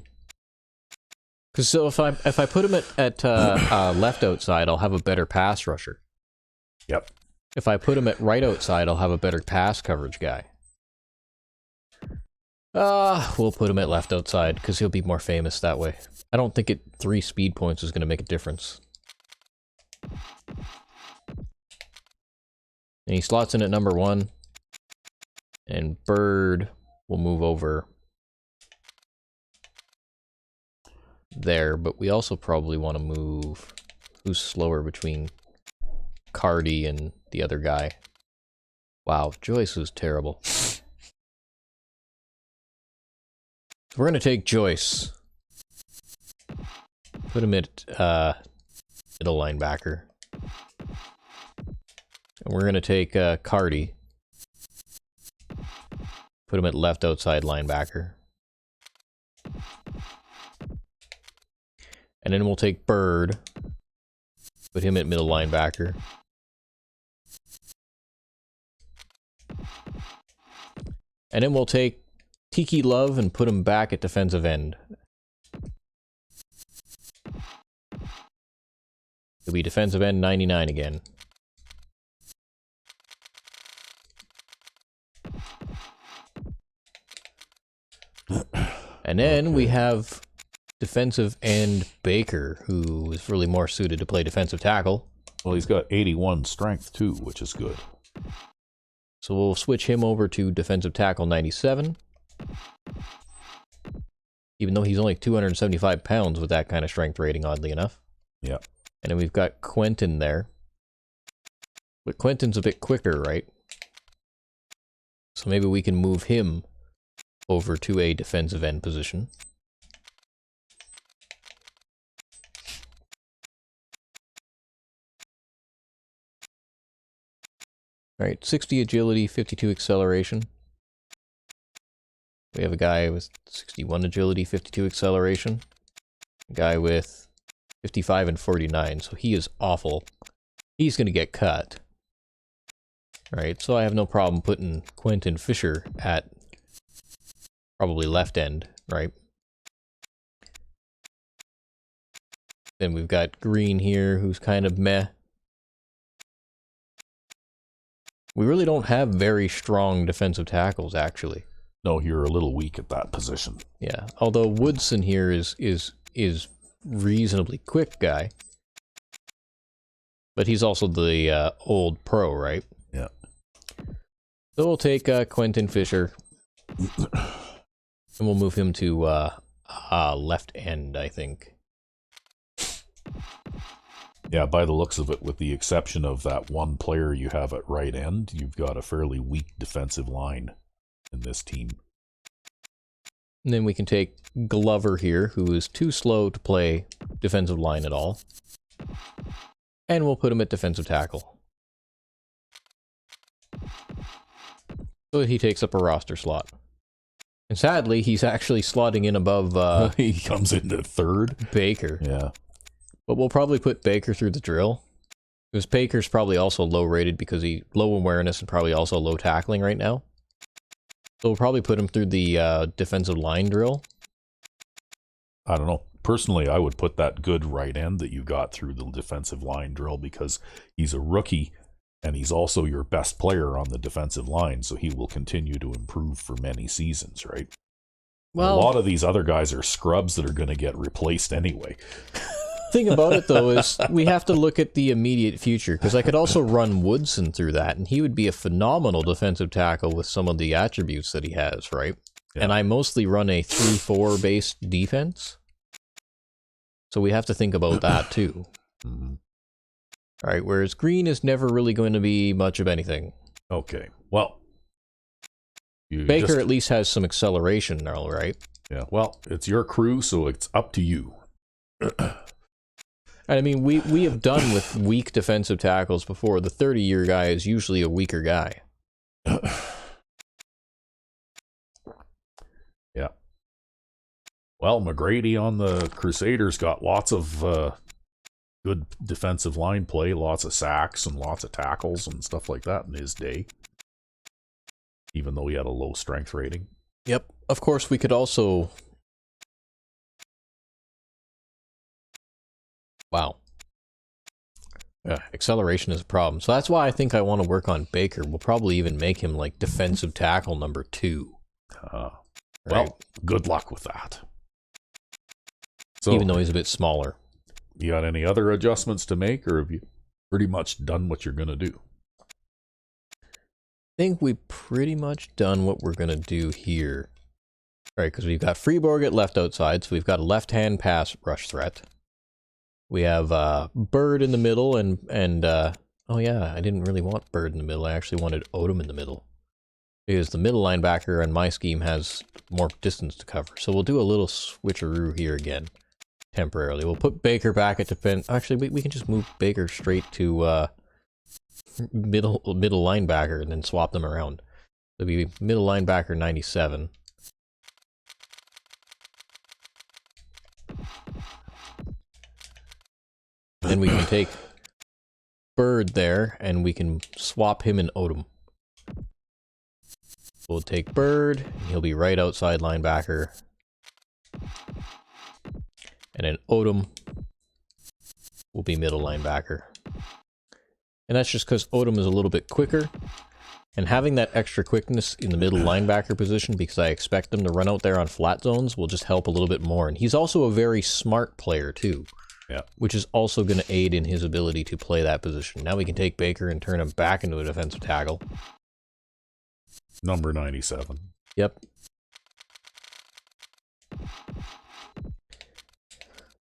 so if I put him at left outside, I'll have a better pass rusher. Yep. If I put him at right outside, I'll have a better pass coverage guy. We'll put him at left outside, because he'll be more famous that way. I don't think 3 speed points is going to make a difference. And he slots in at number 1. And Bird will move over there, but we also probably want to move who's slower between Cardi and the other guy. Wow, Joyce was terrible. So we're going to take Joyce. Put him at middle linebacker. And we're going to take Cardi. Put him at left outside linebacker. And then we'll take Bird. Put him at middle linebacker. And then we'll take Tiki Love and put him back at defensive end. It'll be defensive end 99 again. And then we have defensive end Baker, who is really more suited to play defensive tackle. Well, he's got 81 strength too, which is good. So we'll switch him over to defensive tackle 97. Even though he's only 275 pounds with that kind of strength rating, oddly enough. Yeah. And then we've got Quentin there. But Quentin's a bit quicker, right? So maybe we can move him over to a defensive end position. Alright, 60 agility, 52 acceleration. We have a guy with 61 agility, 52 acceleration. A guy with 55 and 49, so he is awful. He's going to get cut. Alright, so I have no problem putting Quentin Fisher at probably left end, right? Then we've got Green here, who's kind of meh. We really don't have very strong defensive tackles, actually. No, you're a little weak at that position. Yeah, although Woodson here is reasonably quick guy. But he's also the old pro, right? Yeah. So we'll take Quentin Fisher. And we'll move him to left end, I think. Yeah, by the looks of it, with the exception of that one player you have at right end, you've got a fairly weak defensive line in this team. And then we can take Glover here, who is too slow to play defensive line at all. And we'll put him at defensive tackle. So he takes up a roster slot. And sadly, he's actually slotting in above... he comes into third. Baker. Yeah. But we'll probably put Baker through the drill. Because Baker's probably also low rated because he low awareness and probably also low tackling right now. So we'll probably put him through the defensive line drill. I don't know. Personally, I would put that good right end that you got through the defensive line drill because he's a rookie And he's also your best player on the defensive line, so he will continue to improve for many seasons, right? Well, a lot of these other guys are scrubs that are going to get replaced anyway. Thing about it, though, is we have to look at the immediate future, because I could also run Woodson through that, and he would be a phenomenal defensive tackle with some of the attributes that he has, right? Yeah. And I mostly run a 3-4 based defense, so we have to think about that, too. Mm-hmm. All right, whereas Green is never really going to be much of anything. Okay, well. Baker at least has some acceleration now, right? Yeah, well, it's your crew, so it's up to you. I mean, we have done with weak defensive tackles before. The 30-year guy is usually a weaker guy. Yeah. Well, McGrady on the Crusaders got lots of good defensive line play, lots of sacks and lots of tackles and stuff like that in his day, even though he had a low strength rating. Yep. Of course, we could also... Wow. Yeah, acceleration is a problem. So that's why I think I want to work on Baker. We'll probably even make him like defensive tackle number 2. Right? Well, good luck with that. So, even though he's a bit smaller. You got any other adjustments to make, or have you pretty much done what you're going to do? I think we've pretty much done what we're going to do here. All right, because we've got Freeborg at left outside, so we've got a left-hand pass rush threat. We have Bird in the middle, and oh yeah, I didn't really want Bird in the middle. I actually wanted Odom in the middle. Because the middle linebacker on my scheme has more distance to cover. So we'll do a little switcheroo here again, temporarily. We'll put Baker back at defense. Actually, we can just move Baker straight to middle linebacker and then swap them around. It'll be middle linebacker 97. Then we can take Bird there, and we can swap him and Odom. We'll take Bird, and he'll be right outside linebacker. And then Odom will be middle linebacker. And that's just because Odom is a little bit quicker. And having that extra quickness in the middle linebacker position, because I expect them to run out there on flat zones, will just help a little bit more. And he's also a very smart player, too. Yeah. Which is also going to aid in his ability to play that position. Now we can take Baker and turn him back into a defensive tackle. Number 97. Yep.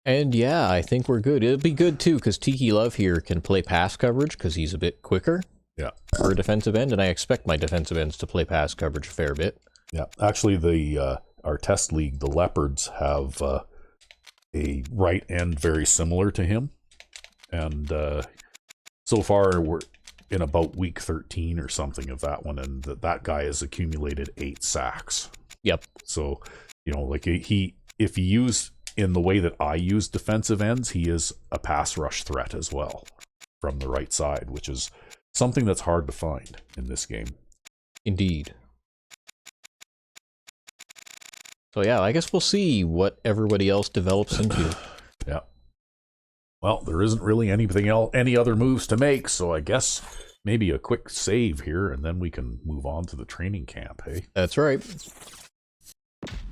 And yeah, I think we're good. It'll be good too, because Tiki Love here can play pass coverage because he's a bit quicker. Yeah. For a defensive end, and I expect my defensive ends to play pass coverage a fair bit. Yeah. Actually, our test league, the Leopards, have a right end very similar to him. And so far, we're in about week 13 or something of that one, and that guy has accumulated 8 sacks. Yep. So, you know, like if he used in the way that I use defensive ends, he is a pass rush threat as well from the right side, which is something that's hard to find in this game. Indeed. So yeah, I guess we'll see what everybody else develops into. Yeah. Well, there isn't really anything else, any other moves to make, so I guess maybe a quick save here, and then we can move on to the training camp, hey? That's right.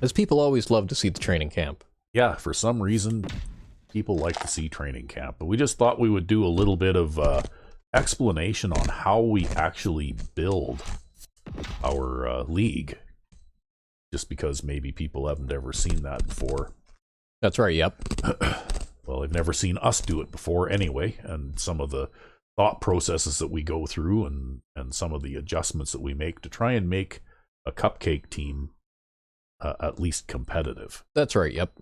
As people always love to see the training camp. Yeah, for some reason, people like to see training camp, but we just thought we would do a little bit of explanation on how we actually build our league, just because maybe people haven't ever seen that before. That's right, yep. Well, they've never seen us do it before anyway, and some of the thought processes that we go through and some of the adjustments that we make to try and make a cupcake team at least competitive. That's right, yep.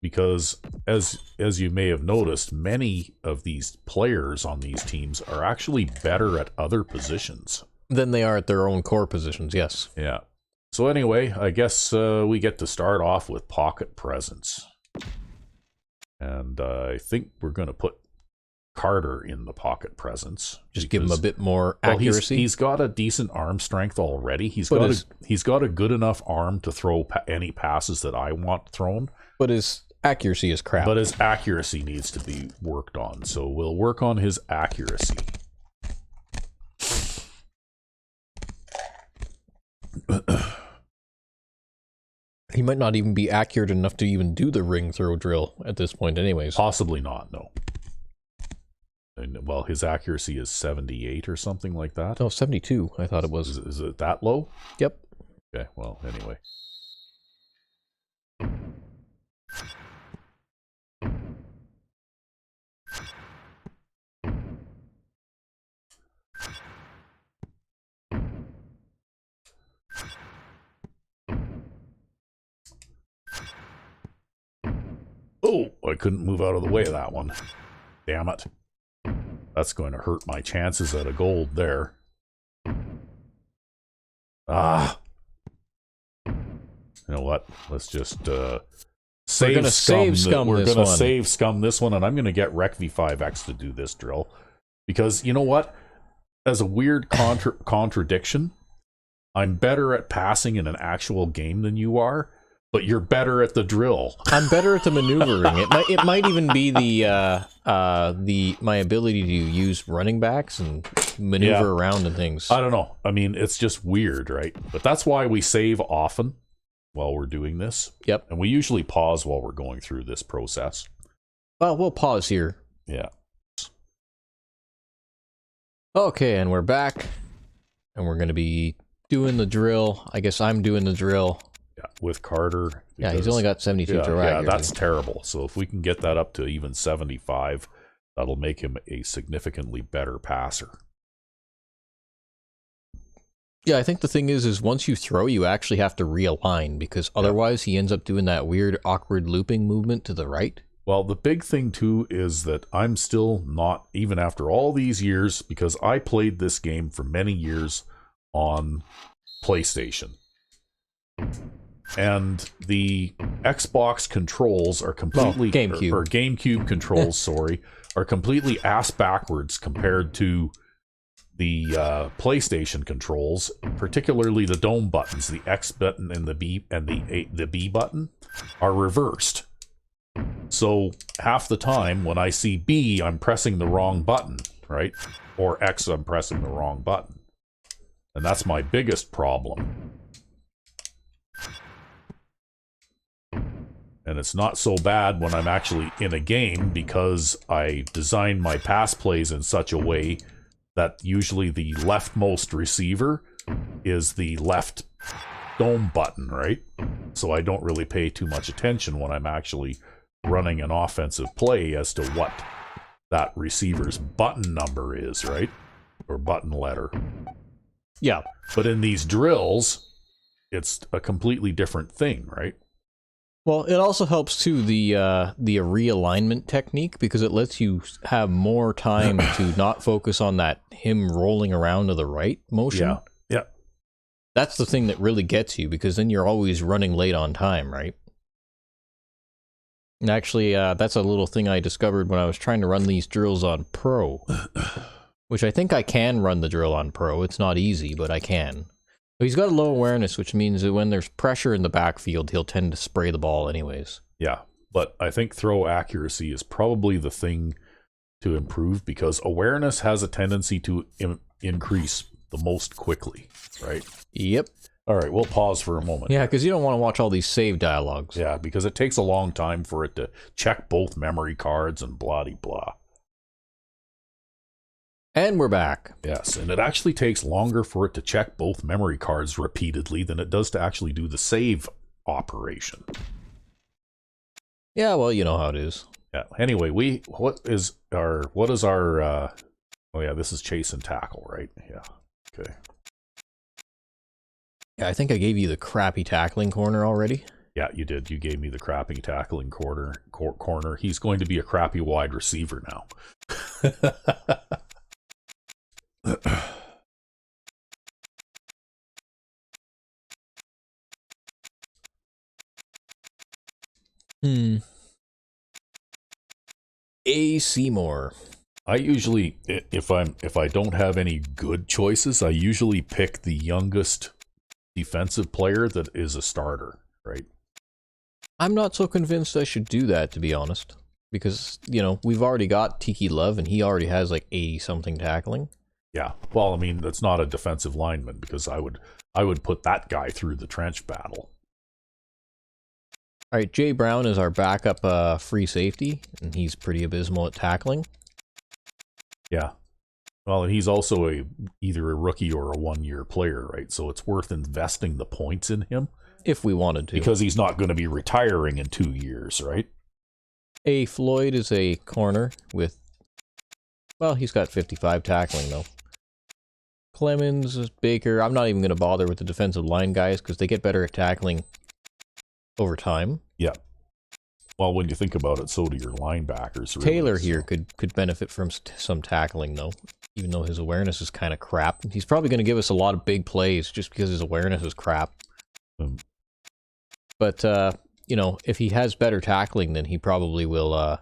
Because as you may have noticed, many of these players on these teams are actually better at other positions than they are at their own core positions, yes. Yeah. So anyway, I guess we get to start off with pocket presence. And I think we're going to put Carter in the pocket presence. Just give him a bit more accuracy. He's got a decent arm strength already. He's got a good enough arm to throw any passes that I want thrown. But his accuracy is crap. But his accuracy needs to be worked on, so we'll work on his accuracy. He might not even be accurate enough to even do the ring throw drill at this point anyways. Possibly not, no. And, well, his accuracy is 78 or something like that. No, 72, I thought it was. Is it that low? Yep. Okay, well, anyway. Oh, I couldn't move out of the way of that one. Damn it. That's going to hurt my chances at a gold there. Ah. You know what? Let's just save scum. We're going to save scum this one, and I'm going to get Recv5x to do this drill. Because, you know what? As a weird contradiction, I'm better at passing in an actual game than you are. But you're better at the drill. I'm better at the maneuvering. It might even be my ability to use running backs and maneuver around and things. I don't know. I mean, it's just weird, right? But that's why we save often while we're doing this. Yep. And we usually pause while we're going through this process. Well, we'll pause here. Yeah. Okay, and we're back. And we're going to be doing the drill. I guess I'm doing the drill. Yeah, with Carter. Yeah, he's only got 72 to accuracy. accuracy. Yeah, that's terrible. So if we can get that up to even 75, that'll make him a significantly better passer. Yeah, I think the thing is once you throw, you actually have to realign, because otherwise he ends up doing that weird, awkward looping movement to the right. Well, the big thing, too, is that I'm still not, even after all these years, because I played this game for many years on PlayStation. And the Xbox controls are completely... GameCube. Or GameCube controls, sorry, are completely ass-backwards compared to the PlayStation controls, particularly the dome buttons. The X button and the B button are reversed. So half the time when I see B, I'm pressing the wrong button, right? Or X, I'm pressing the wrong button. And that's my biggest problem. And it's not so bad when I'm actually in a game, because I design my pass plays in such a way that usually the leftmost receiver is the left dome button, right? So I don't really pay too much attention when I'm actually running an offensive play as to what that receiver's button number is, right? Or button letter. Yeah. But in these drills, it's a completely different thing, right? Well, it also helps too, the realignment technique, because it lets you have more time to not focus on that him rolling around to the right motion. Yeah. Yeah. That's the thing that really gets you, because then you're always running late on time, right? And actually, that's a little thing I discovered when I was trying to run these drills on Pro, which I think I can run the drill on Pro. It's not easy, but I can. But he's got a low awareness, which means that when there's pressure in the backfield, he'll tend to spray the ball anyways. Yeah, but I think throw accuracy is probably the thing to improve, because awareness has a tendency to increase the most quickly, right? Yep. All right, we'll pause for a moment. Yeah, because you don't want to watch all these save dialogues. Yeah, because it takes a long time for it to check both memory cards and blah-de-blah. And we're back. Yes, and it actually takes longer for it to check both memory cards repeatedly than it does to actually do the save operation. Yeah, well, you know how it is. Yeah. Anyway, what is our oh yeah, this is chase and tackle, right? Yeah. Okay. Yeah, I think I gave you the crappy tackling corner already. Yeah, you did. You gave me the crappy tackling corner. He's going to be a crappy wide receiver now. A. Seymour. I usually, if I don't have any good choices, I usually pick the youngest defensive player that is a starter, right? I'm not so convinced I should do that, to be honest. Because, you know, we've already got Tiki Love, and he already has like 80-something tackling. Yeah, well, I mean, that's not a defensive lineman, because I would put that guy through the trench battle. Alright, Jay Brown is our backup free safety, and he's pretty abysmal at tackling. Yeah. Well, and he's also either a rookie or a one-year player, right? So it's worth investing the points in him. If we wanted to. Because he's not going to be retiring in 2 years, right? A. Floyd is a corner with... Well, he's got 55 tackling, though. Clemens, Baker, I'm not even going to bother with the defensive line guys, because they get better at tackling over time. Yeah. Well, when you think about it, so do your linebackers. Really, Taylor here could benefit from some tackling, though, even though his awareness is kind of crap. He's probably going to give us a lot of big plays just because his awareness is crap. But, you know, if he has better tackling, then he probably will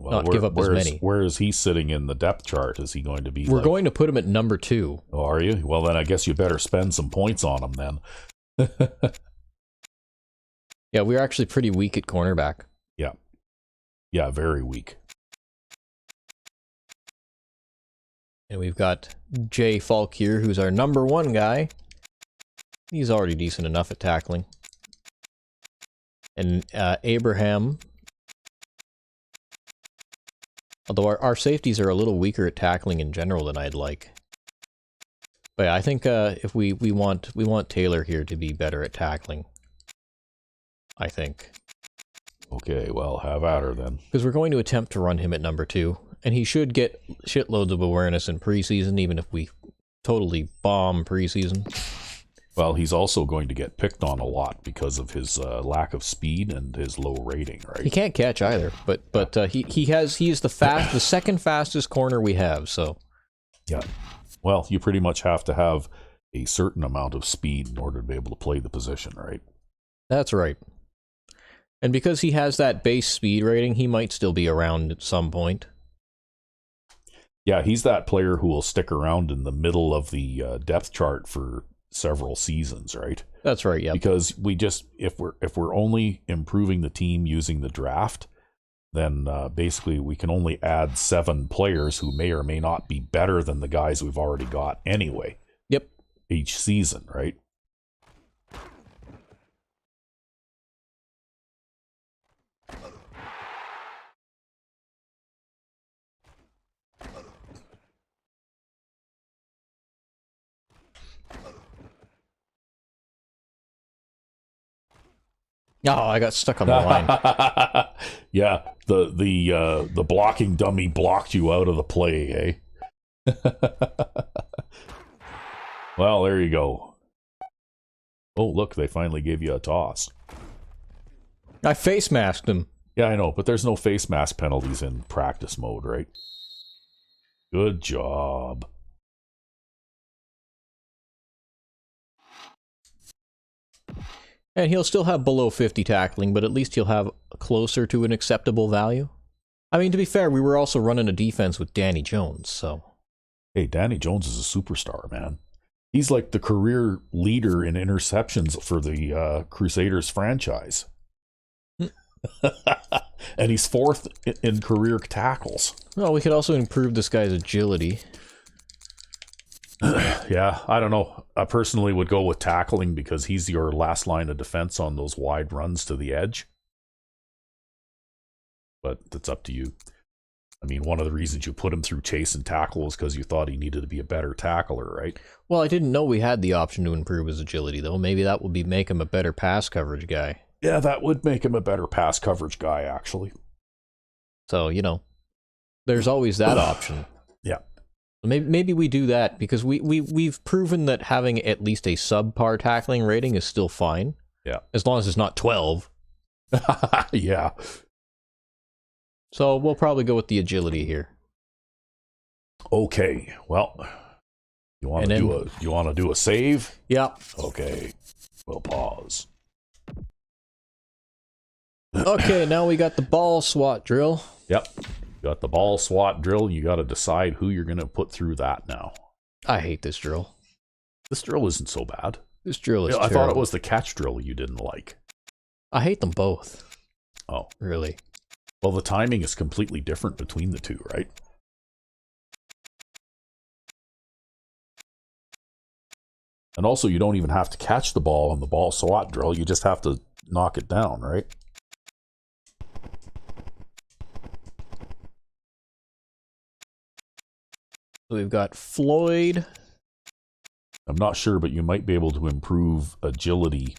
not give up as many. Where is he sitting in the depth chart? Is he going to be... We're going to put him at number 2. Oh, are you? Well, then I guess you better spend some points on him, then. Yeah, we're actually pretty weak at cornerback. Yeah. Yeah, very weak. And we've got Jay Falk here, who's our number 1 guy. He's already decent enough at tackling. And Abraham, although our safeties are a little weaker at tackling in general than I'd like. But yeah, I think if we want Taylor here to be better at tackling. I think. Okay, well, have at her then. Because we're going to attempt to run him at number 2, and he should get shitloads of awareness in preseason, even if we totally bomb preseason. Well, he's also going to get picked on a lot because of his lack of speed and his low rating, right? He can't catch either, but he is the second fastest corner we have. So, yeah. Well, you pretty much have to have a certain amount of speed in order to be able to play the position, right? That's right. And because he has that base speed rating, he might still be around at some point. Yeah, he's that player who will stick around in the middle of the depth chart for several seasons, right? That's right, yeah. Because we just, if we're only improving the team using the draft, then basically we can only add 7 players who may or may not be better than the guys we've already got anyway. Yep. Each season, right? Oh, I got stuck on the line. Yeah, the blocking dummy blocked you out of the play, eh? Well, there you go. Oh, look, they finally gave you a toss. I face masked him. Yeah, I know, but there's no face mask penalties in practice mode, right? Good job. And he'll still have below 50 tackling, but at least he'll have closer to an acceptable value. I mean, to be fair, we were also running a defense with Danny Jones, so... Hey, Danny Jones is a superstar, man. He's like the career leader in interceptions for the Crusaders franchise. And he's 4th in career tackles. Well, we could also improve this guy's agility. Yeah, I don't know. I personally would go with tackling because he's your last line of defense on those wide runs to the edge. But that's up to you. I mean, one of the reasons you put him through chase and tackle is because you thought he needed to be a better tackler, right? Well, I didn't know we had the option to improve his agility, though. Maybe that would make him a better pass coverage guy. Yeah, that would make him a better pass coverage guy, actually. So, you know, there's always that option. Yeah. Maybe we do that because we've proven that having at least a subpar tackling rating is still fine. Yeah. As long as it's not 12. Yeah. So we'll probably go with the agility here. Okay. Well, you want to do a save? Yeah. Okay. We'll pause. Okay, now we got the ball swat drill. Yep. You got the ball swat drill. You got to decide who you're going to put through that now. I hate this drill. This drill isn't so bad. This drill is I terrible. thought it was the catch drill you didn't like. I hate them both. Oh. Really? Well, the timing is completely different between the two, right? And also, you don't even have to catch the ball on the ball SWAT drill. You just have to knock it down, right? So we've got Floyd. I'm not sure, but you might be able to improve agility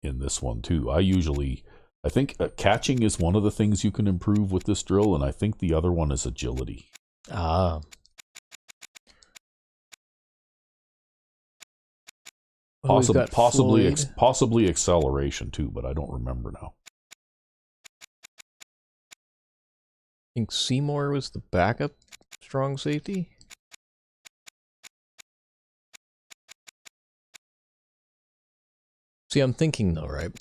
in this one too. I think catching is one of the things you can improve with this drill, and I think the other one is agility. Ah. Possibly acceleration too, but I don't remember now. I think Seymour was the backup strong safety. See, I'm thinking though, right?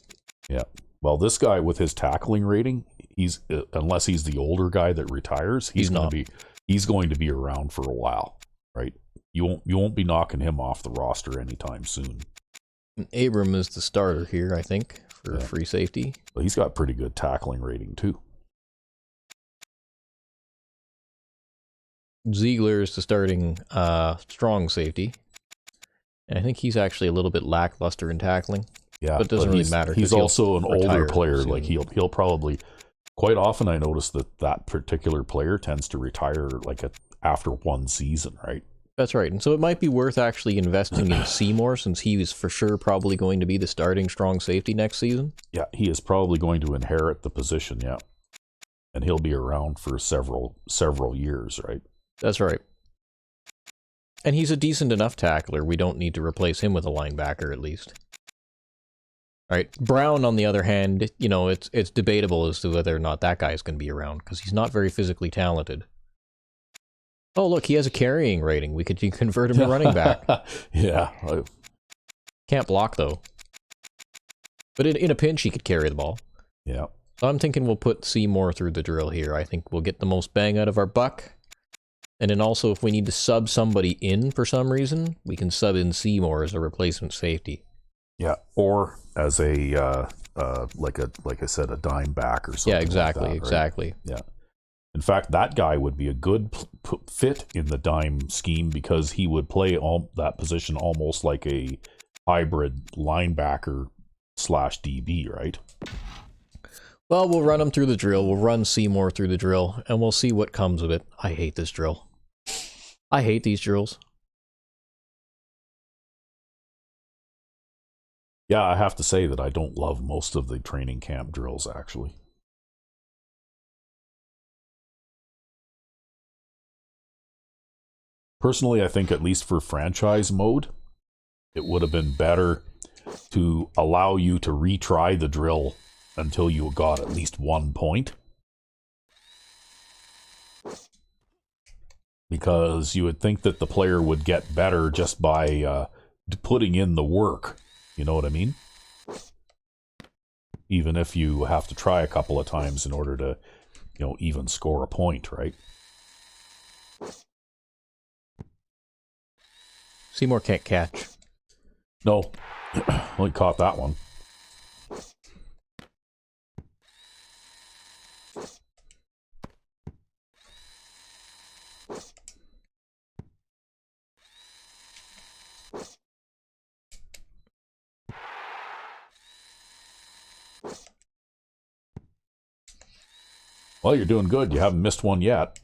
Yeah. Well, this guy with his tackling rating, he's unless he's the older guy that retires, he's going to be around for a while, right? You won't be knocking him off the roster anytime soon. And Abram is the starter here, I think, for free safety. But he's got pretty good tackling rating too. Ziegler is the starting strong safety. And I think he's actually a little bit lackluster in tackling. Yeah, but it doesn't really matter. He's also an older player. Soon. Like he'll probably, quite often I notice that particular player tends to retire like after one season, right? That's right. And so it might be worth actually investing in Seymour, since he is for sure probably going to be the starting strong safety next season. Yeah, he is probably going to inherit the position, yeah. And he'll be around for several years, right? That's right. And he's a decent enough tackler. We don't need to replace him with a linebacker, at least. All right. Brown, on the other hand, you know, it's debatable as to whether or not that guy's going to be around, because he's not very physically talented. Oh, look, he has a carrying rating. We could convert him to running back. Yeah. Can't block, though. But in a pinch, he could carry the ball. Yeah. So I'm thinking we'll put Seymour through the drill here. I think we'll get the most bang out of our buck. And then also, if we need to sub somebody in for some reason, we can sub in Seymour as a replacement safety. Yeah, or as a like I said, a dime back or something. Yeah, exactly, like that, exactly. Right? Yeah. In fact, that guy would be a good fit in the dime scheme, because he would play that position almost like a hybrid linebacker / DB, right? Well, we'll run him through the drill. We'll run Seymour through the drill, and we'll see what comes of it. I hate this drill. I hate these drills. Yeah, I have to say that I don't love most of the training camp drills, actually. Personally, I think at least for franchise mode, it would have been better to allow you to retry the drill until you got at least 1 point. Because you would think that the player would get better just by putting in the work. You know what I mean? Even if you have to try a couple of times in order to, even score a point, right? Seymour can't catch. No, only caught that one. Well, you're doing good. You haven't missed one yet.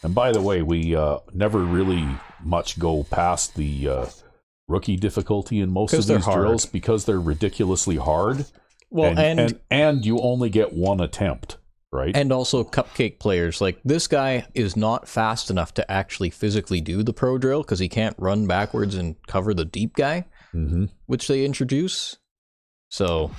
And by the way, we never really much go past the rookie difficulty in most of these drills because they're ridiculously hard. Well, and you only get one attempt. Right. And also cupcake players. Like, this guy is not fast enough to actually physically do the pro drill because he can't run backwards and cover the deep guy, which they introduce. So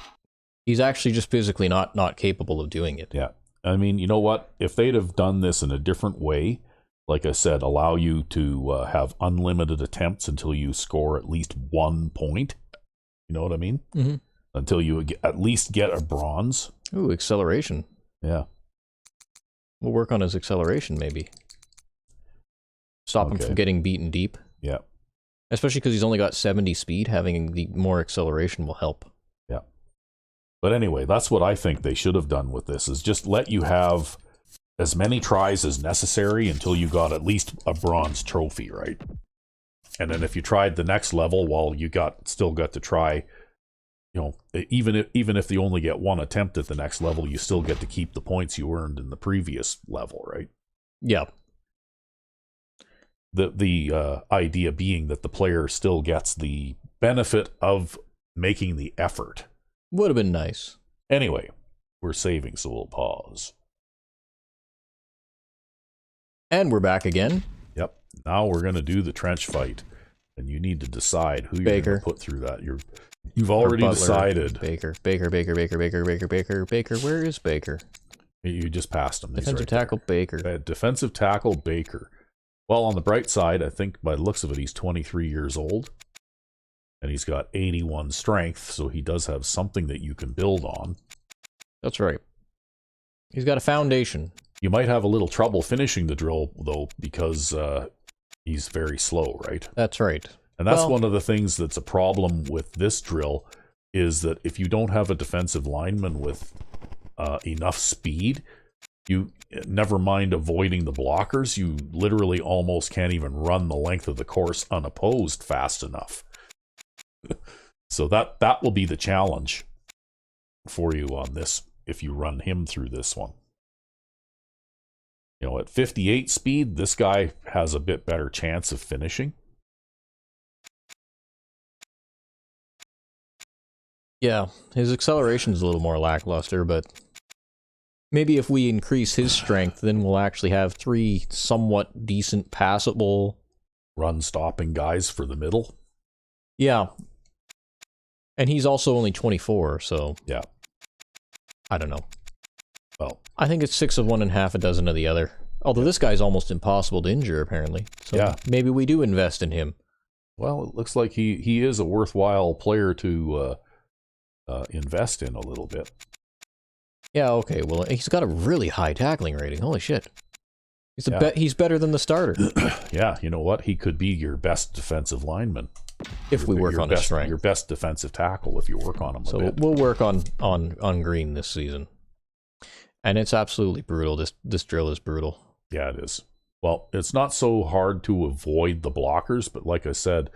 he's actually just physically not capable of doing it. Yeah. I mean, you know what? If they'd have done this in a different way, like I said, allow you to have unlimited attempts until you score at least 1 point. You know what I mean? Mm-hmm. Until you at least get a bronze. Ooh, acceleration. Yeah. We'll work on his acceleration, maybe. Stop him from getting beaten deep. Yeah. Especially because he's only got 70 speed. Having the more acceleration will help. Yeah. But anyway, that's what I think they should have done with this, is just let you have as many tries as necessary until you got at least a bronze trophy, right? And then if you tried the next level, well, you still got to try, even if you only get one attempt at the next level, you still get to keep the points you earned in the previous level, right? Yeah. The idea being that the player still gets the benefit of making the effort. Would have been nice. Anyway, we're saving, so we'll pause. And we're back again. Yep. Now we're going to do the trench fight. And you need to decide who you're going to put through that. You've already decided. Baker. Where is Baker? You just passed him. Defensive tackle Baker. Defensive tackle Baker. Well, on the bright side, I think by the looks of it, he's 23 years old. And he's got 81 strength, so he does have something that you can build on. That's right. He's got a foundation. You might have a little trouble finishing the drill, though, because he's very slow, right? That's right. And that's one of the things that's a problem with this drill, is that if you don't have a defensive lineman with enough speed, you, never mind avoiding the blockers, you literally almost can't even run the length of the course unopposed fast enough. So that will be the challenge for you on this if you run him through this one. At 58 speed, this guy has a bit better chance of finishing. Yeah, his acceleration is a little more lackluster, but maybe if we increase his strength, then we'll actually have 3 somewhat decent passable run-stopping guys for the middle. Yeah. And he's also only 24, so... Yeah. I don't know. Well, I think it's 6 of one and half a dozen of the other. Although this guy's almost impossible to injure, apparently. So yeah. Maybe we do invest in him. Well, it looks like he is a worthwhile player to invest in a little bit. Yeah, okay. Well, he's got a really high tackling rating. Holy shit. He's better than the starter. Yeah, you know what? He could be your best defensive lineman. If we work on his strength. Your best defensive tackle if you work on him a bit. We'll work on Green this season. And it's absolutely brutal. This drill is brutal. Yeah, it is. Well, it's not so hard to avoid the blockers, but like I said,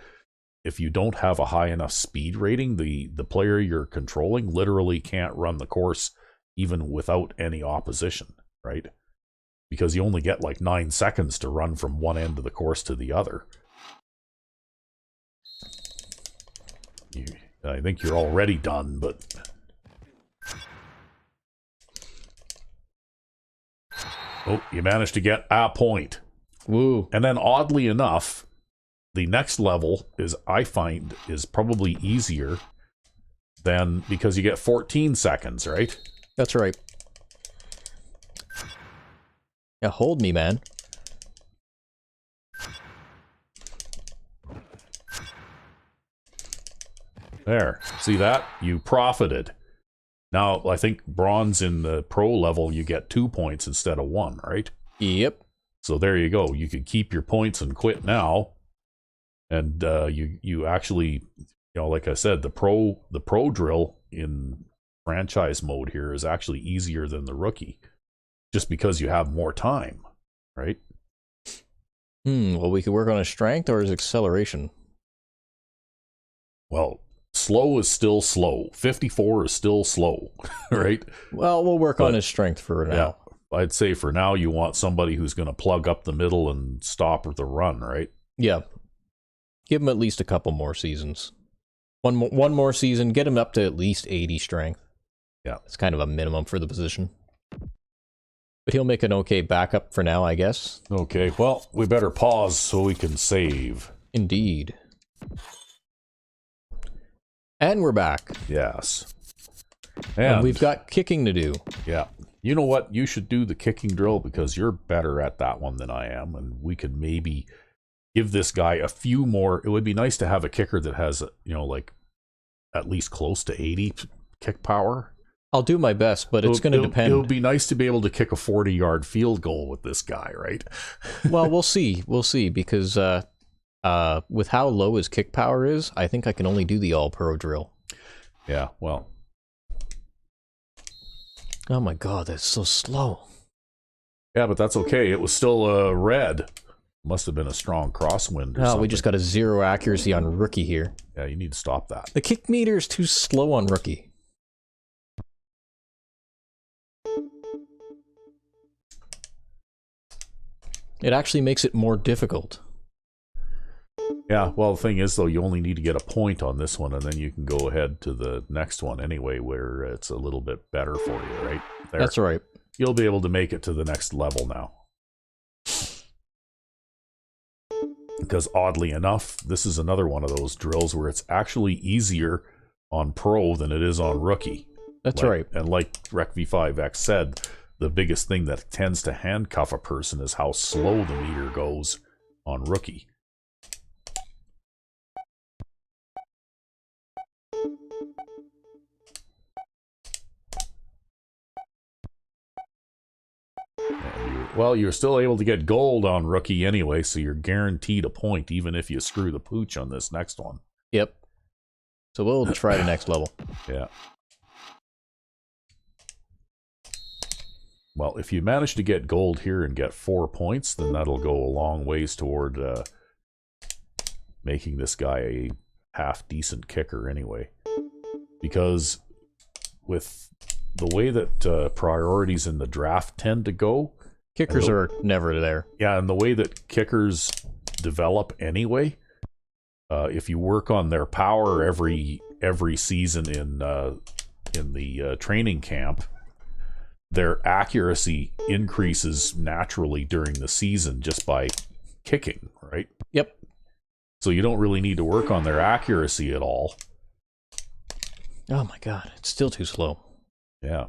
if you don't have a high enough speed rating, the player you're controlling literally can't run the course even without any opposition, right? Because you only get like 9 seconds to run from one end of the course to the other. I think you're already done, but... Oh, you managed to get a point. Woo. And then oddly enough, the next level I find is probably easier than, because you get 14 seconds, right? That's right. Yeah, hold me, man. There. See that? You profited. Now, I think bronze in the pro level, you get 2 points instead of 1, right? Yep. So there you go. You can keep your points and quit now. And you actually, like I said, the pro drill in franchise mode here is actually easier than the rookie, just because you have more time, right? Well, we could work on his strength or his acceleration. Well, slow is still slow. 54 is still slow, right? Well, we'll work on his strength for now. Yeah, I'd say for now you want somebody who's going to plug up the middle and stop the run, right? Yeah. Give him at least a couple more seasons. One more season, get him up to at least 80 strength. Yeah. It's kind of a minimum for the position. But he'll make an okay backup for now, I guess. Okay, well, we better pause so we can save. Indeed. And we're back. Yes. And we've got kicking to do. Yeah. You know what? You should do the kicking drill because you're better at that one than I am. And we could maybe give this guy a few more. It would be nice to have a kicker that has, like at least close to 80 kick power. I'll do my best, but it's going to depend. It would be nice to be able to kick a 40-yard field goal with this guy, right? Well, we'll see. We'll see, because with how low his kick power is, I think I can only do the all-pro drill. Yeah, well. Oh my god, that's so slow. Yeah, but that's okay. It was still red. Must have been a strong crosswind or something. We just got a 0 accuracy on rookie here. Yeah, you need to stop that. The kick meter is too slow on rookie. It actually makes it more difficult. Yeah, well, the thing is, though, you only need to get a point on this one, and then you can go ahead to the next one anyway, where it's a little bit better for you, right? There. That's right. You'll be able to make it to the next level now. Because oddly enough, this is another one of those drills where it's actually easier on pro than it is on rookie. That's right. And like Recv5x said, the biggest thing that tends to handcuff a person is how slow the meter goes on rookie. Well, you're still able to get gold on rookie anyway, so you're guaranteed a point even if you screw the pooch on this next one. Yep. So we'll try the next level. Yeah. Well, if you manage to get gold here and get 4 points, then that'll go a long ways toward making this guy a half-decent kicker anyway. Because with the way that priorities in the draft tend to go... Kickers are never there. Yeah, and the way that kickers develop anyway, if you work on their power every season in the training camp, their accuracy increases naturally during the season just by kicking, right? Yep. So you don't really need to work on their accuracy at all. Oh my god, it's still too slow. Yeah.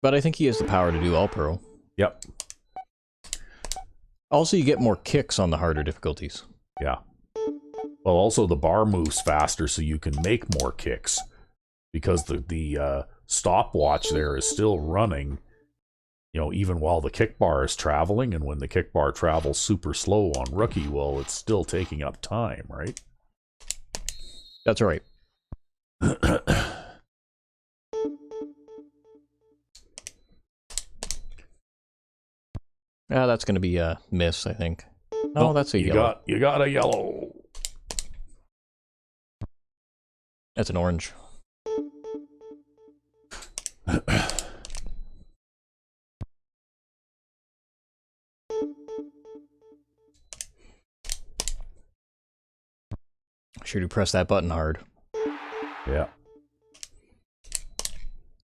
But I think he has the power to do all-pro. Yep. Also, you get more kicks on the harder difficulties. Yeah. Well, also the bar moves faster, so you can make more kicks. Because the stopwatch there is still running, you know, even while the kick bar is traveling. And when the kick bar travels super slow on rookie, well, it's still taking up time, right? That's right. That's going to be a miss, I think. No, that's a yellow. You got a yellow. That's an orange. Sure to press that button hard. Yeah.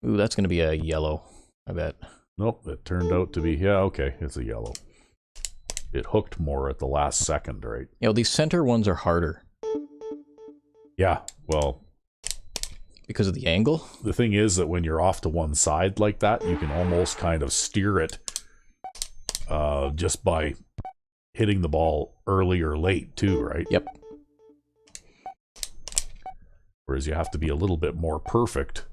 Ooh, that's going to be a yellow, I bet. Nope, it turned out to be, yeah, okay, it's a yellow. It hooked more at the last second, right? You know, these center ones are harder. Yeah, well... Because of the angle? The thing is that when you're off to one side like that, you can almost kind of steer it just by hitting the ball early or late too, right? Yep. Whereas you have to be a little bit more perfect.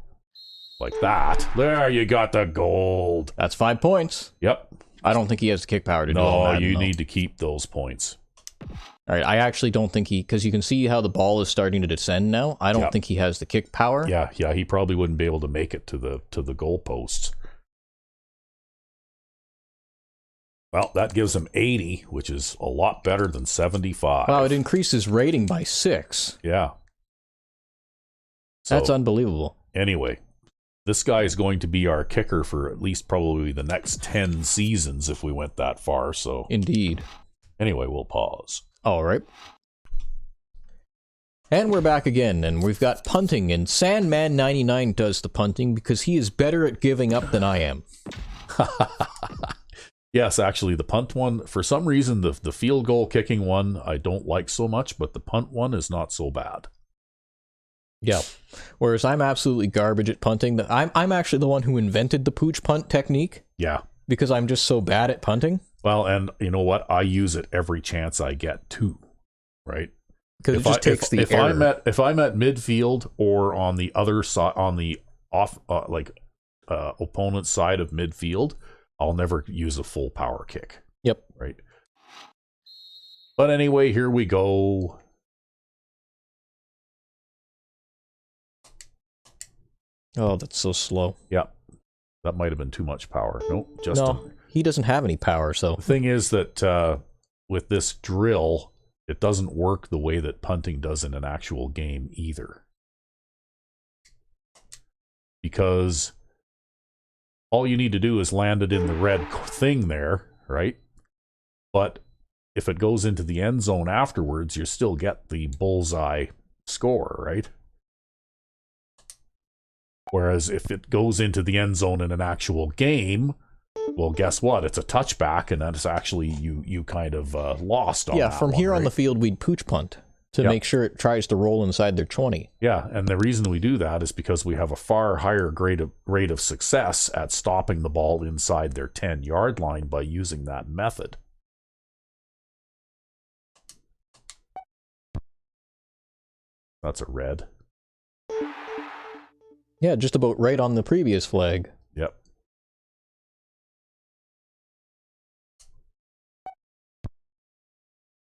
Like that. There, you got the gold. That's 5 points. Yep. I don't think he has the kick power to do all that. No, you need to keep those points. All right, I actually don't think he... Because you can see how the ball is starting to descend now. I don't think he has the kick power. Yeah, he probably wouldn't be able to make it to the goalposts. Well, that gives him 80, which is a lot better than 75. Wow, it increases rating by 6. Yeah. So, that's unbelievable. Anyway, this guy is going to be our kicker for at least probably the next 10 seasons if we went that far, so... Indeed. Anyway, we'll pause. All right. And we're back again, and we've got punting, and SM099 does the punting because he is better at giving up than I am. Yes, actually, the punt one, for some reason, the field goal kicking one I don't like so much, but the punt one is not so bad. Yeah. Whereas I'm absolutely garbage at punting. I'm actually the one who invented the pooch punt technique. Yeah. Because I'm just so bad at punting. Well, and you know what? I use it every chance I get too, right? Because it just takes the error. If I'm at midfield or on the other side, on the opponent's side of midfield, I'll never use a full power kick. Yep. Right. But anyway, here we go. Oh, that's so slow. Yep. That might have been too much power. Nope. No, he doesn't have any power, so. The thing is that with this drill, it doesn't work the way that punting does in an actual game either. Because all you need to do is land it in the red thing there, right? But if it goes into the end zone afterwards, you still get the bullseye score, right? Whereas if it goes into the end zone in an actual game, well, guess what? It's a touchback, and that's actually you kind of lost on that. Yeah, from here on the field, we'd pooch punt to make sure it tries to roll inside their 20. Yeah, and the reason we do that is because we have a far higher rate of success at stopping the ball inside their 10-yard line by using that method. That's a red. Yeah, just about right on the previous flag. Yep.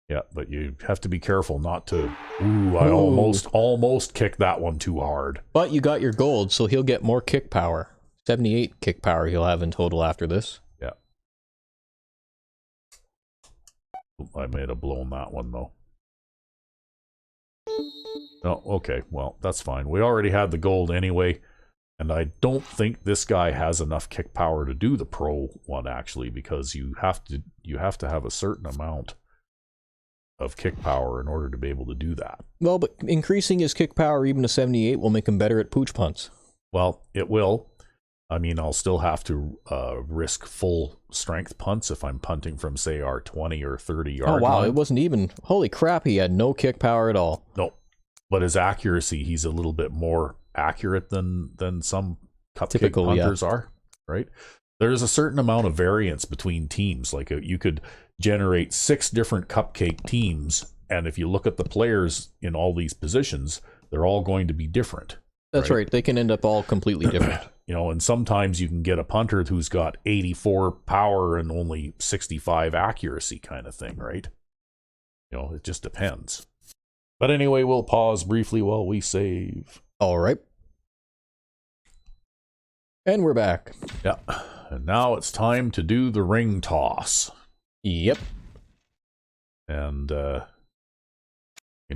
Yeah, but you have to be careful not to... Ooh, I almost kicked that one too hard. But you got your gold, so he'll get more kick power. 78 kick power he'll have in total after this. Yeah. I may have blown that one, though. Oh, okay. Well, that's fine. We already had the gold anyway, and I don't think this guy has enough kick power to do the pro one, actually, because you have to have a certain amount of kick power in order to be able to do that. Well, but increasing his kick power even to 78 will make him better at pooch punts. Well, it will. I mean, I'll still have to risk full strength punts if I'm punting from, say, our 20 or 30 yard line. Oh, wow. It wasn't even... Holy crap, he had no kick power at all. No. But his accuracy, he's a little bit more accurate than some cupcake punters are, right? There's a certain amount of variance between teams. Like you could generate 6 different cupcake teams, and if you look at the players in all these positions, they're all going to be different. That's right. They can end up all completely different. You know, and sometimes you can get a punter who's got 84 power and only 65 accuracy kind of thing, right? You know, it just depends. But anyway, we'll pause briefly while we save. All right. And we're back. Yeah. And now it's time to do the ring toss. Yep. And, you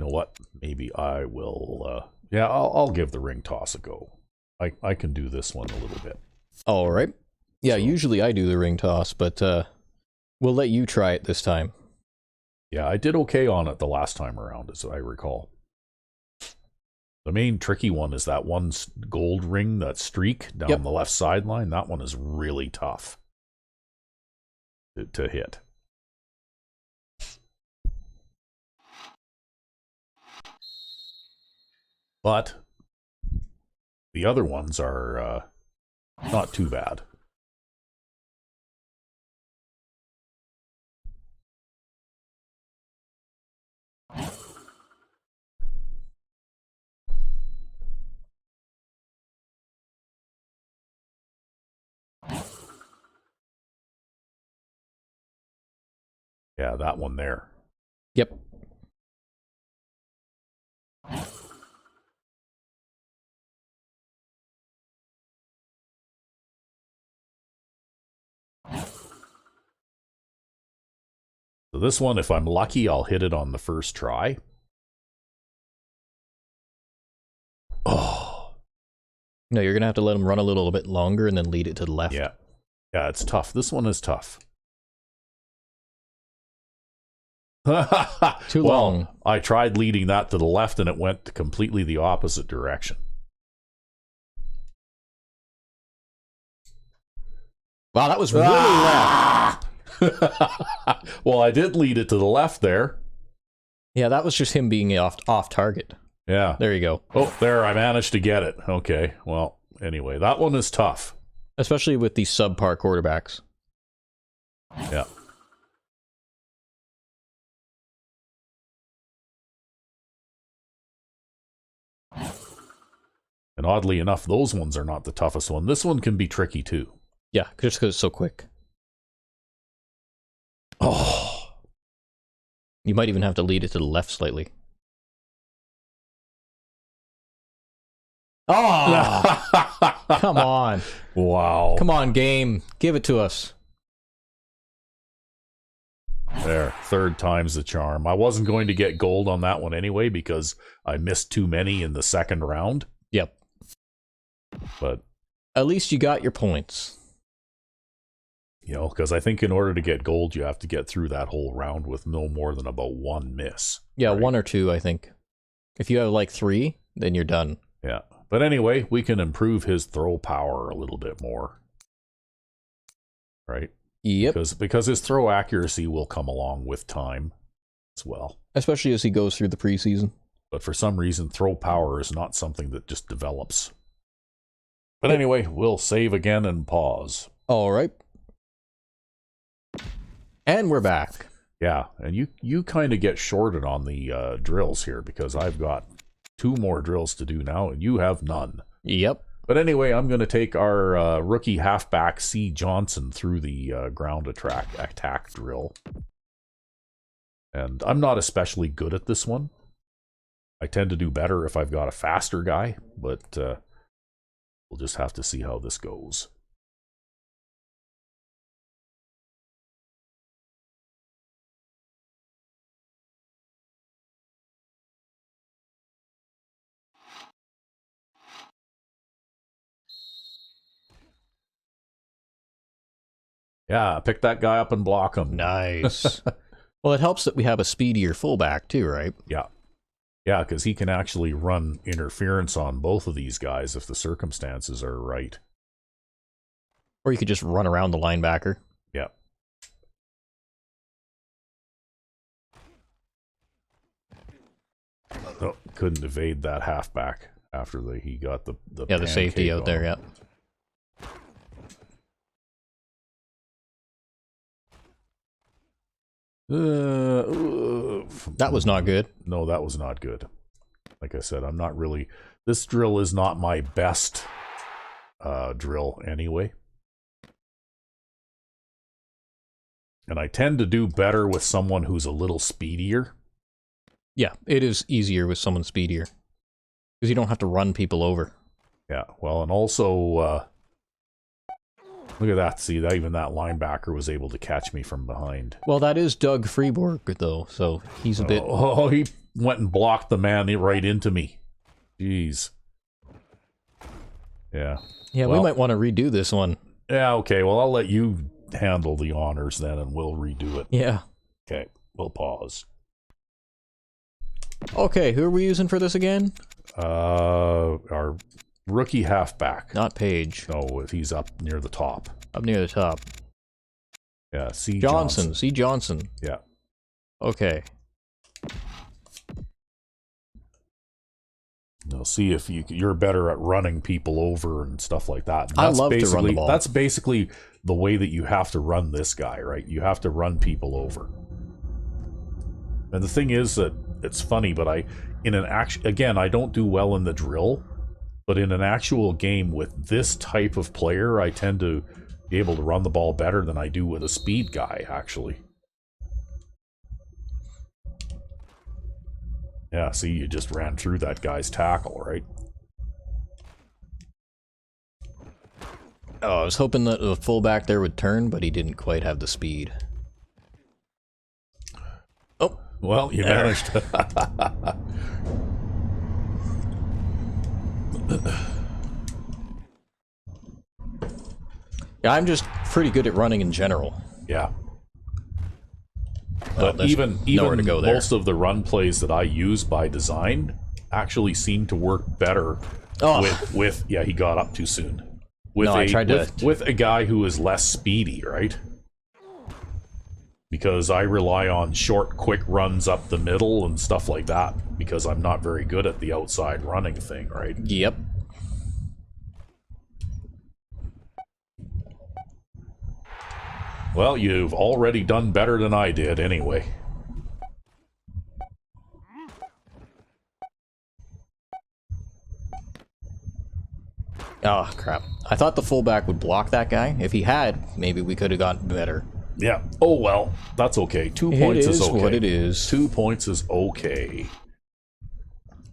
know what? Maybe I will, yeah, I'll give the ring toss a go. I can do this one a little bit. All right. Yeah, So- usually I do the ring toss, but we'll let you try it this time. Yeah, I did okay on it the last time around, as I recall. The main tricky one is that one gold ring, that streak down the left sideline. That one is really tough to hit. But the other ones are not too bad. Yeah, that one there. Yep. So this one, if I'm lucky, I'll hit it on the first try. Oh. No, you're going to have to let him run a little bit longer and then lead it to the left. Yeah. Yeah, it's tough. This one is tough. Too long. I tried leading that to the left and it went completely the opposite direction. Wow, that was really left. Well, I did lead it to the left there. Yeah, that was just him being off target. Yeah. There you go. Oh, there, I managed to get it. Okay, well, anyway, that one is tough. Especially with these subpar quarterbacks. Yeah. And oddly enough, those ones are not the toughest one. This one can be tricky too. Yeah, just because it's so quick. Oh. You might even have to lead it to the left slightly. Oh! Come on. Wow. Come on, game. Give it to us. There, third time's the charm. I wasn't going to get gold on that one anyway because I missed too many in the second round. Yep. But at least you got your points. You know, because I think in order to get gold, you have to get through that whole round with no more than about one miss. Yeah, right? 1 or 2, I think. If you have like 3, then you're done. Yeah. But anyway, we can improve his throw power a little bit more. Right? Yep. Because his throw accuracy will come along with time as well. Especially as he goes through the preseason. But for some reason, throw power is not something that just develops. But anyway, we'll save again and pause. All right. And we're back. Yeah, and you kind of get shorted on the drills here because I've got 2 more drills to do now, and you have none. Yep. But anyway, I'm going to take our rookie halfback C. Johnson through the ground attack drill. And I'm not especially good at this one. I tend to do better if I've got a faster guy, but we'll just have to see how this goes. Yeah, pick that guy up and block him. Nice. Well, it helps that we have a speedier fullback too, right? Yeah. Yeah, because he can actually run interference on both of these guys if the circumstances are right. Or you could just run around the linebacker. Yeah. Oh, couldn't evade that halfback after he got the the safety out there, yeah. That was not good. No, that was not good. Like I said, I'm not really... This drill is not my best drill anyway. And I tend to do better with someone who's a little speedier. Yeah, it is easier with someone speedier. Because you don't have to run people over. Yeah, well, and also... look at that. See, even that linebacker was able to catch me from behind. Well, that is Doug Freeborg, though, so he's a bit... Oh, he went and blocked the man right into me. Jeez. Yeah. Yeah, well, we might want to redo this one. Yeah, okay. Well, I'll let you handle the honors then, and we'll redo it. Yeah. Okay, we'll pause. Okay, who are we using for this again? Our rookie halfback. Not Page. No, he's up near the top. Up near the top. Yeah, C. Johnson. C. Johnson. Yeah. Okay. Now, see if you're better at running people over and stuff like that. I love to run the ball. That's basically the way that you have to run this guy, right? You have to run people over. And the thing is that it's funny, but again, I don't do well in the drill. But in an actual game with this type of player, I tend to be able to run the ball better than I do with a speed guy, actually. Yeah, see, you just ran through that guy's tackle, right? Oh, I was hoping that the fullback there would turn, but he didn't quite have the speed. Oh, well, you managed. Yeah, I'm just pretty good at running in general. Yeah. Well, But even nowhere to go there. most of the run plays that I use by design actually seem to work better with yeah, he got up too soon. With with a guy who is less speedy, right? Because I rely on short, quick runs up the middle and stuff like that because I'm not very good at the outside running thing, right? Yep. Well, you've already done better than I did anyway. Oh, crap. I thought the fullback would block that guy. If he had, maybe we could have gotten better. Yeah. Oh, well, that's okay. 2 points is okay. It is what it is. 2 points is okay.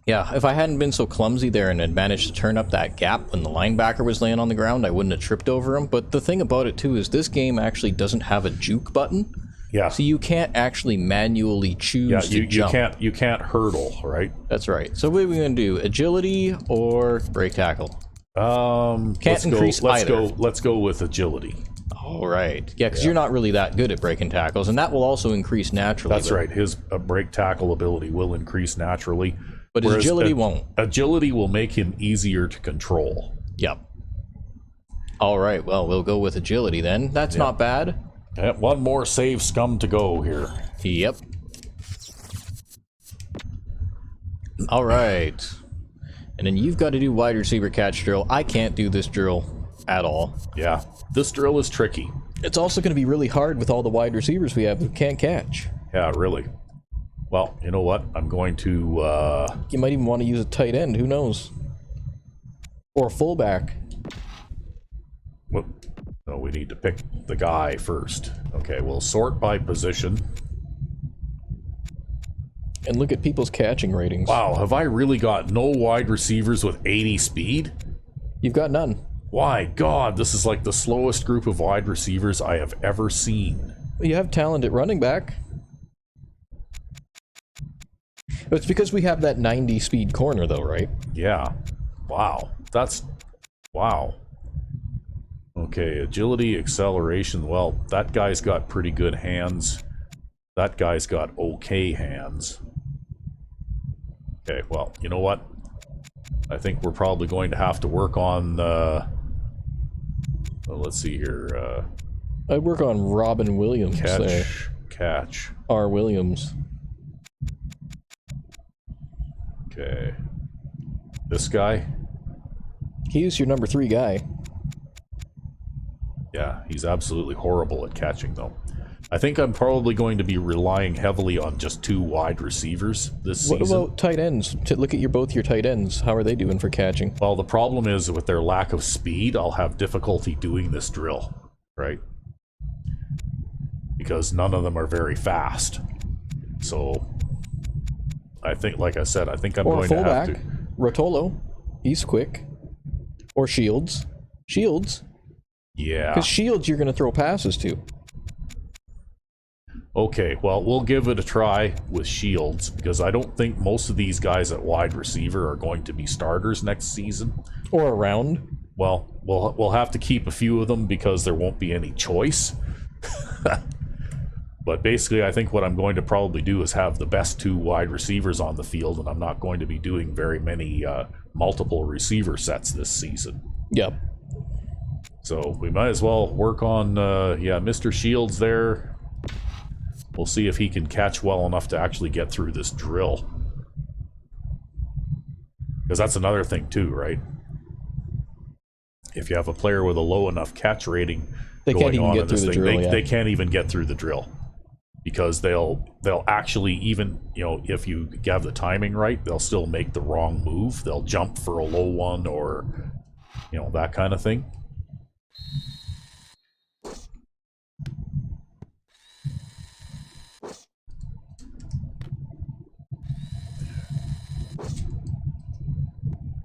Yeah, if I hadn't been so clumsy there and had managed to turn up that gap when the linebacker was laying on the ground, I wouldn't have tripped over him. But the thing about it, too, is this game actually doesn't have a juke button. Yeah. So you can't actually manually choose to jump. You can't hurdle, right? That's right. So what are we going to do? Agility or break tackle? Let's go with agility. All right. Yeah, because you're not really that good at breaking tackles, and that will also increase naturally. That's right. His break tackle ability will increase naturally. But his agility won't. Agility will make him easier to control. Yep. All right. Well, we'll go with agility then. That's not bad. One more save scum to go here. Yep. All right. And then you've got to do wide receiver catch drill. I can't do this drill at all. Yeah. This drill is tricky. It's also going to be really hard with all the wide receivers we have who can't catch. Yeah, really. Well, you know what? I'm going to... You might even want to use a tight end. Who knows? Or a fullback. Well, no, we need to pick the guy first. Okay, we'll sort by position. And look at people's catching ratings. Wow, have I really got no wide receivers with 80 speed? You've got none. Why, God, this is like the slowest group of wide receivers I have ever seen. You have talent at running back. It's because we have that 90 speed corner, though, right? Yeah. Wow. That's... Wow. Okay, agility, acceleration. Well, that guy's got pretty good hands. That guy's got okay hands. Okay, well, you know what? I think we're probably going to have to work on... well, let's see here. I'd work on Robin Williams. Catch. R. Williams. Okay. This guy? He's your number 3 guy. Yeah, he's absolutely horrible at catching, though. I think I'm probably going to be relying heavily on just 2 wide receivers this season. What about tight ends? Look at both your tight ends. How are they doing for catching? Well, the problem is with their lack of speed, I'll have difficulty doing this drill, right? Because none of them are very fast. So, I think, like I said, I think I'm going to have to... Rotolo. He's quick. Or Shields. Shields. Yeah. Because Shields you're going to throw passes to. Okay, well, we'll give it a try with Shields, because I don't think most of these guys at wide receiver are going to be starters next season. Or around. Well, we'll have to keep a few of them because there won't be any choice. But basically, I think what I'm going to probably do is have the best 2 wide receivers on the field, and I'm not going to be doing very many multiple receiver sets this season. Yep. So we might as well work on, Mr. Shields there. We'll see if he can catch well enough to actually get through this drill. Because that's another thing too, right? If you have a player with a low enough catch rating going on in this thing, they can't even get through the drill. Because they'll actually, even, if you have the timing right, they'll still make the wrong move. They'll jump for a low one or, that kind of thing.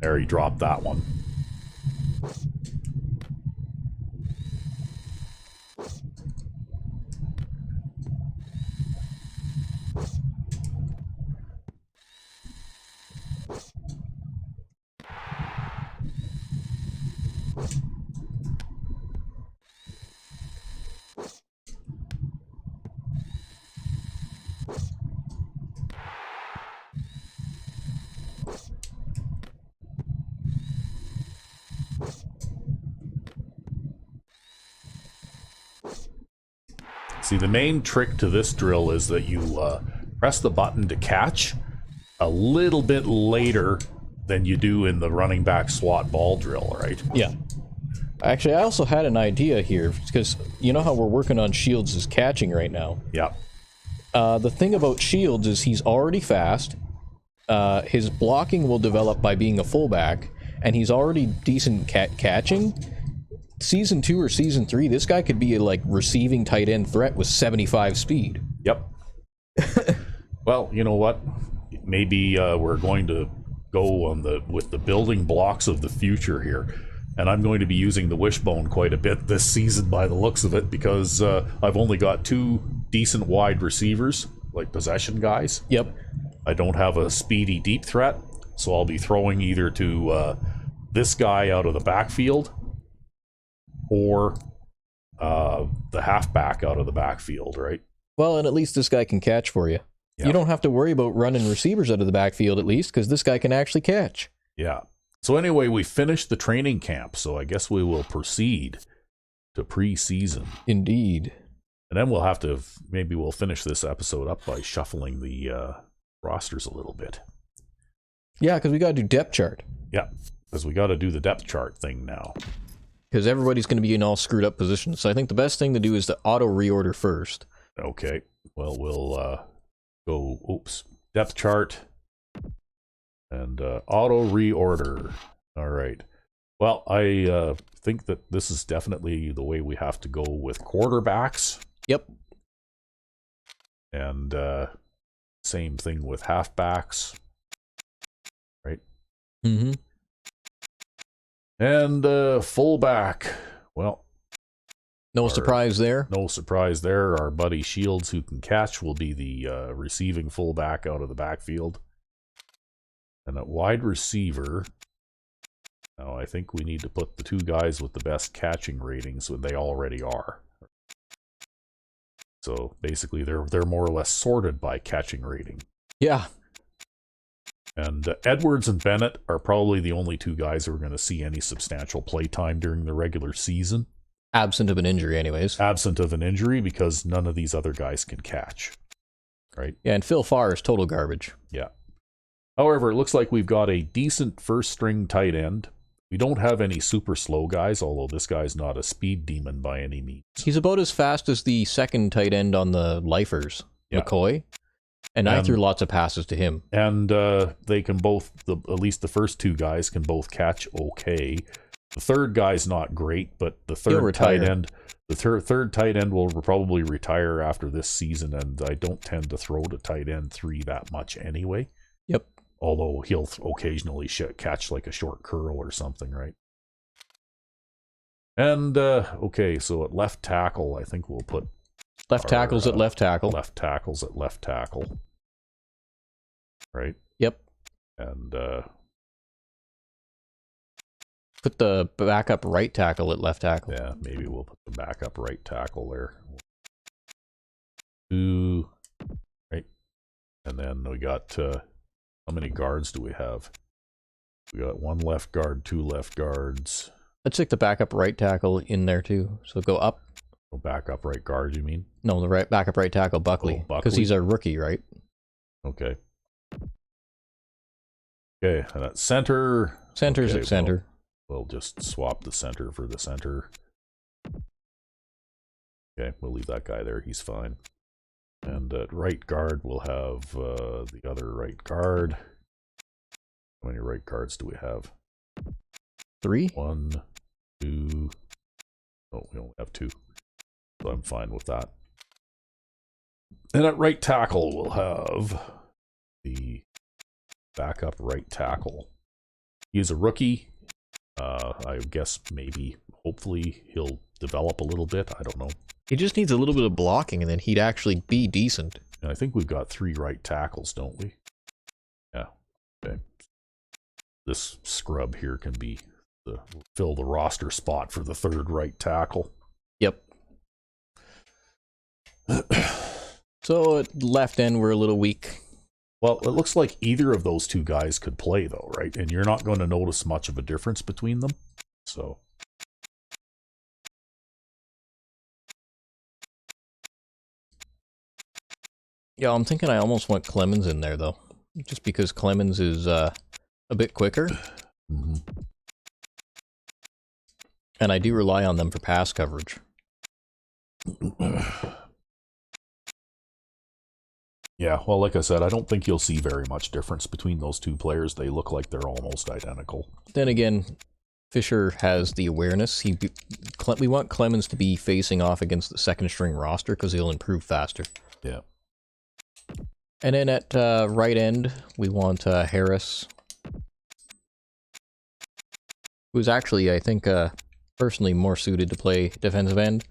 There, he dropped that one. See, the main trick to this drill is that you press the button to catch a little bit later than you do in the running back slot ball drill, right? Yeah. Actually, I also had an idea here, because you know how we're working on Shields' catching right now? Yeah. The thing about Shields is he's already fast. His blocking will develop by being a fullback, and he's already decent catching, Season 2 or Season 3, this guy could be a, like, receiving tight end threat with 75 speed. Yep. Well, you know what? Maybe we're going to go on with the building blocks of the future here. And I'm going to be using the wishbone quite a bit this season by the looks of it, because I've only got 2 decent wide receivers, like possession guys. Yep. I don't have a speedy deep threat, so I'll be throwing either to this guy out of the backfield or the halfback out of the backfield, right? Well, and at least this guy can catch for you. Yeah. You don't have to worry about running receivers out of the backfield, at least, because this guy can actually catch. Yeah. So anyway, we finished the training camp, so I guess we will proceed to preseason. Indeed. And then we'll have to, maybe we'll finish this episode up by shuffling the rosters a little bit. Yeah, because we got to do depth chart. Yeah, because we got to do the depth chart thing now. Because everybody's going to be in all screwed up positions. So I think the best thing to do is to auto reorder first. Okay, well, we'll go, depth chart. And auto reorder. All right. Well, I think that this is definitely the way we have to go with quarterbacks. Yep. And same thing with halfbacks. Right? Mm-hmm. And fullback. Well, no surprise there. No surprise there. Our buddy Shields, who can catch, will be the receiving fullback out of the backfield. And at wide receiver, now I think we need to put the 2 guys with the best catching ratings when they already are. So basically, they're more or less sorted by catching rating. Yeah. And Edwards and Bennett are probably the only 2 guys who are going to see any substantial play time during the regular season. Absent of an injury, anyways. Absent of an injury, because none of these other guys can catch. Right? Yeah, and Phil Farr is total garbage. Yeah. However, it looks like we've got a decent first-string tight end. We don't have any super slow guys, although this guy's not a speed demon by any means. He's about as fast as the second tight end on the Lifers, yeah. McCoy. And I threw lots of passes to him. And they can both, at least the first 2 guys, can both catch okay. The third guy's not great, but the third tight end, third tight end will probably retire after this season, and I don't tend to throw to tight end 3 that much anyway. Yep. Although he'll occasionally catch like a short curl or something, right? And, okay, so at left tackle, I think we'll put... Left tackles at left tackle. Left tackles at left tackle. Right? Yep. And, put the backup right tackle at left tackle. Yeah, maybe we'll put the backup right tackle there. 2, right? And then we got... how many guards do we have? We got 1 left guard, 2 left guards. Let's stick the backup right tackle in there too. So go up. Oh, backup right guard, you mean? No, the backup right tackle, Buckley. Because he's a rookie, right? Okay. Okay, and at center. Center's at center. We'll just swap the center for the center. Okay, we'll leave that guy there. He's fine. And at right guard, we'll have the other right guard. How many right guards do we have? 3? 1, 2. Oh, we only have 2. So I'm fine with that. And at right tackle, we'll have the backup right tackle. He's a rookie. I guess maybe, hopefully, he'll develop a little bit. I don't know. He just needs a little bit of blocking, and then he'd actually be decent. And I think we've got 3 right tackles, don't we? Yeah. Okay. This scrub here can be fill the roster spot for the 3rd right tackle. Yep. So at left end, we're a little weak. Well, it looks like either of those 2 guys could play, though, right? And you're not going to notice much of a difference between them. So... Yeah, I'm thinking I almost want Clemens in there, though. Just because Clemens is a bit quicker. Mm-hmm. And I do rely on them for pass coverage. Yeah, well, like I said, I don't think you'll see very much difference between those two players. They look like they're almost identical. Then again, Fisher has the awareness. We want Clemens to be facing off against the second string roster because he'll improve faster. Yeah. And then at right end, we want Harris, who's actually, I think, personally more suited to play defensive end.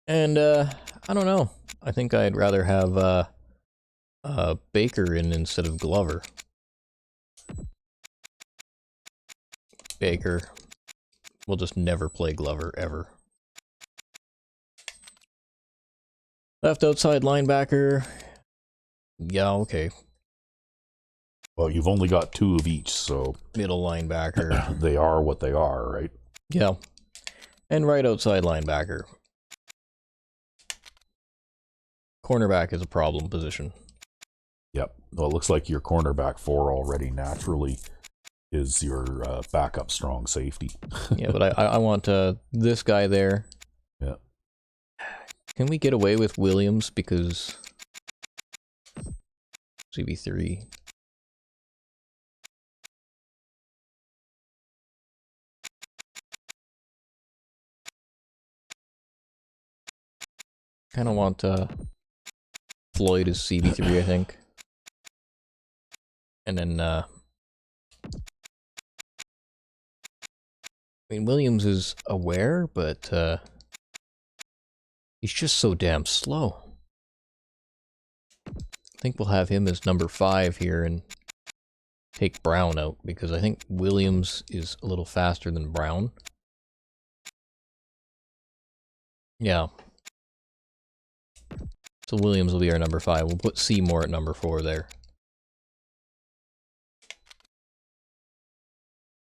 And I don't know. I think I'd rather have Baker in instead of Glover. Baker. We'll just never play Glover, ever. Left outside linebacker. Yeah, okay. Well, you've only got 2 of each, so... Middle linebacker. They are what they are, right? Yeah. And right outside linebacker. Cornerback is a problem position. Yep. Well, it looks like your cornerback 4 already naturally is your backup strong safety. Yeah, but I want this guy there. Yeah. Can we get away with Williams because CB3? Kind of want Floyd as CB3, I think. And then, I mean, Williams is aware, but he's just so damn slow. I think we'll have him as number 5 here and take Brown out, because I think Williams is a little faster than Brown. Yeah. So Williams will be our number 5. We'll put Seymour at number 4 there.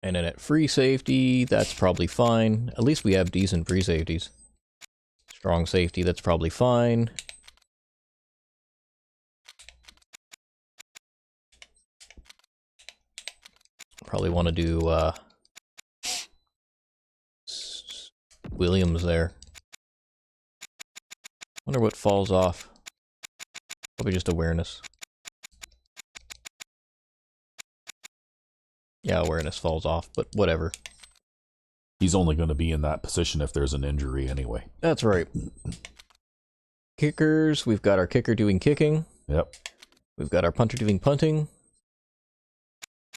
And then at free safety, that's probably fine. At least we have decent free safeties. Strong safety, that's probably fine. Probably want to do Williams there. Wonder what falls off. Probably just awareness. Yeah, awareness falls off, but whatever. He's only going to be in that position if there's an injury anyway. That's right. Kickers, we've got our kicker doing kicking. Yep. We've got our punter doing punting.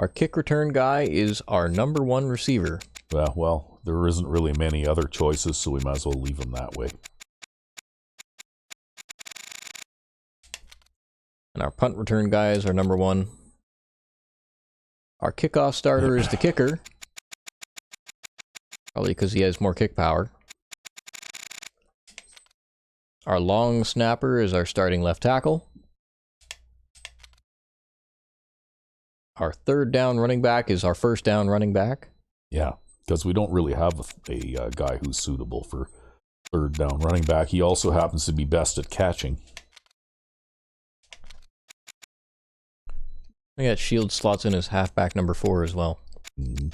Our kick return guy is our number 1 receiver. Well, there isn't really many other choices, so we might as well leave him that way. And our punt return guy is our number 1. Our kickoff starter is the kicker. Probably because he has more kick power. Our long snapper is our starting left tackle. Our third down running back is our first down running back. Yeah, because we don't really have a guy who's suitable for third down running back. He also happens to be best at catching. We got Shields slots in as halfback number 4 as well. Mm-hmm.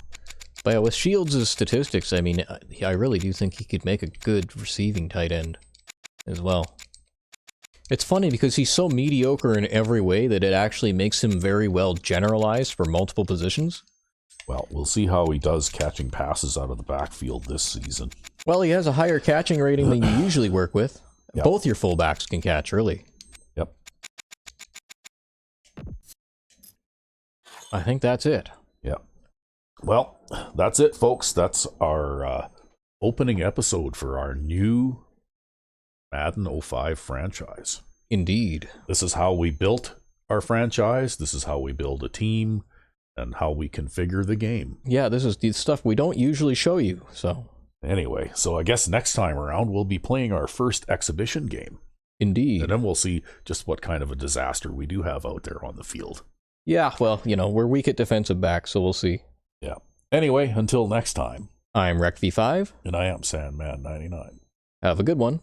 But yeah, with Shields' statistics, I mean, I really do think he could make a good receiving tight end as well. It's funny because he's so mediocre in every way that it actually makes him very well generalized for multiple positions. Well, we'll see how he does catching passes out of the backfield this season. Well, he has a higher catching rating than you usually work with. Yep. Both your fullbacks can catch early. Yep. I think that's it. Yeah. Well, that's it, folks. That's our opening episode for our new Madden 05 franchise. Indeed. This is how we built our franchise. This is how we build a team and how we configure the game. Yeah, this is the stuff we don't usually show you, so. Anyway, so I guess next time around we'll be playing our first exhibition game. Indeed. And then we'll see just what kind of a disaster we do have out there on the field. Yeah, well, you know, we're weak at defensive back, so we'll see. Yeah. Anyway, until next time. I'm Recv5. And I am Sandman99. Have a good one.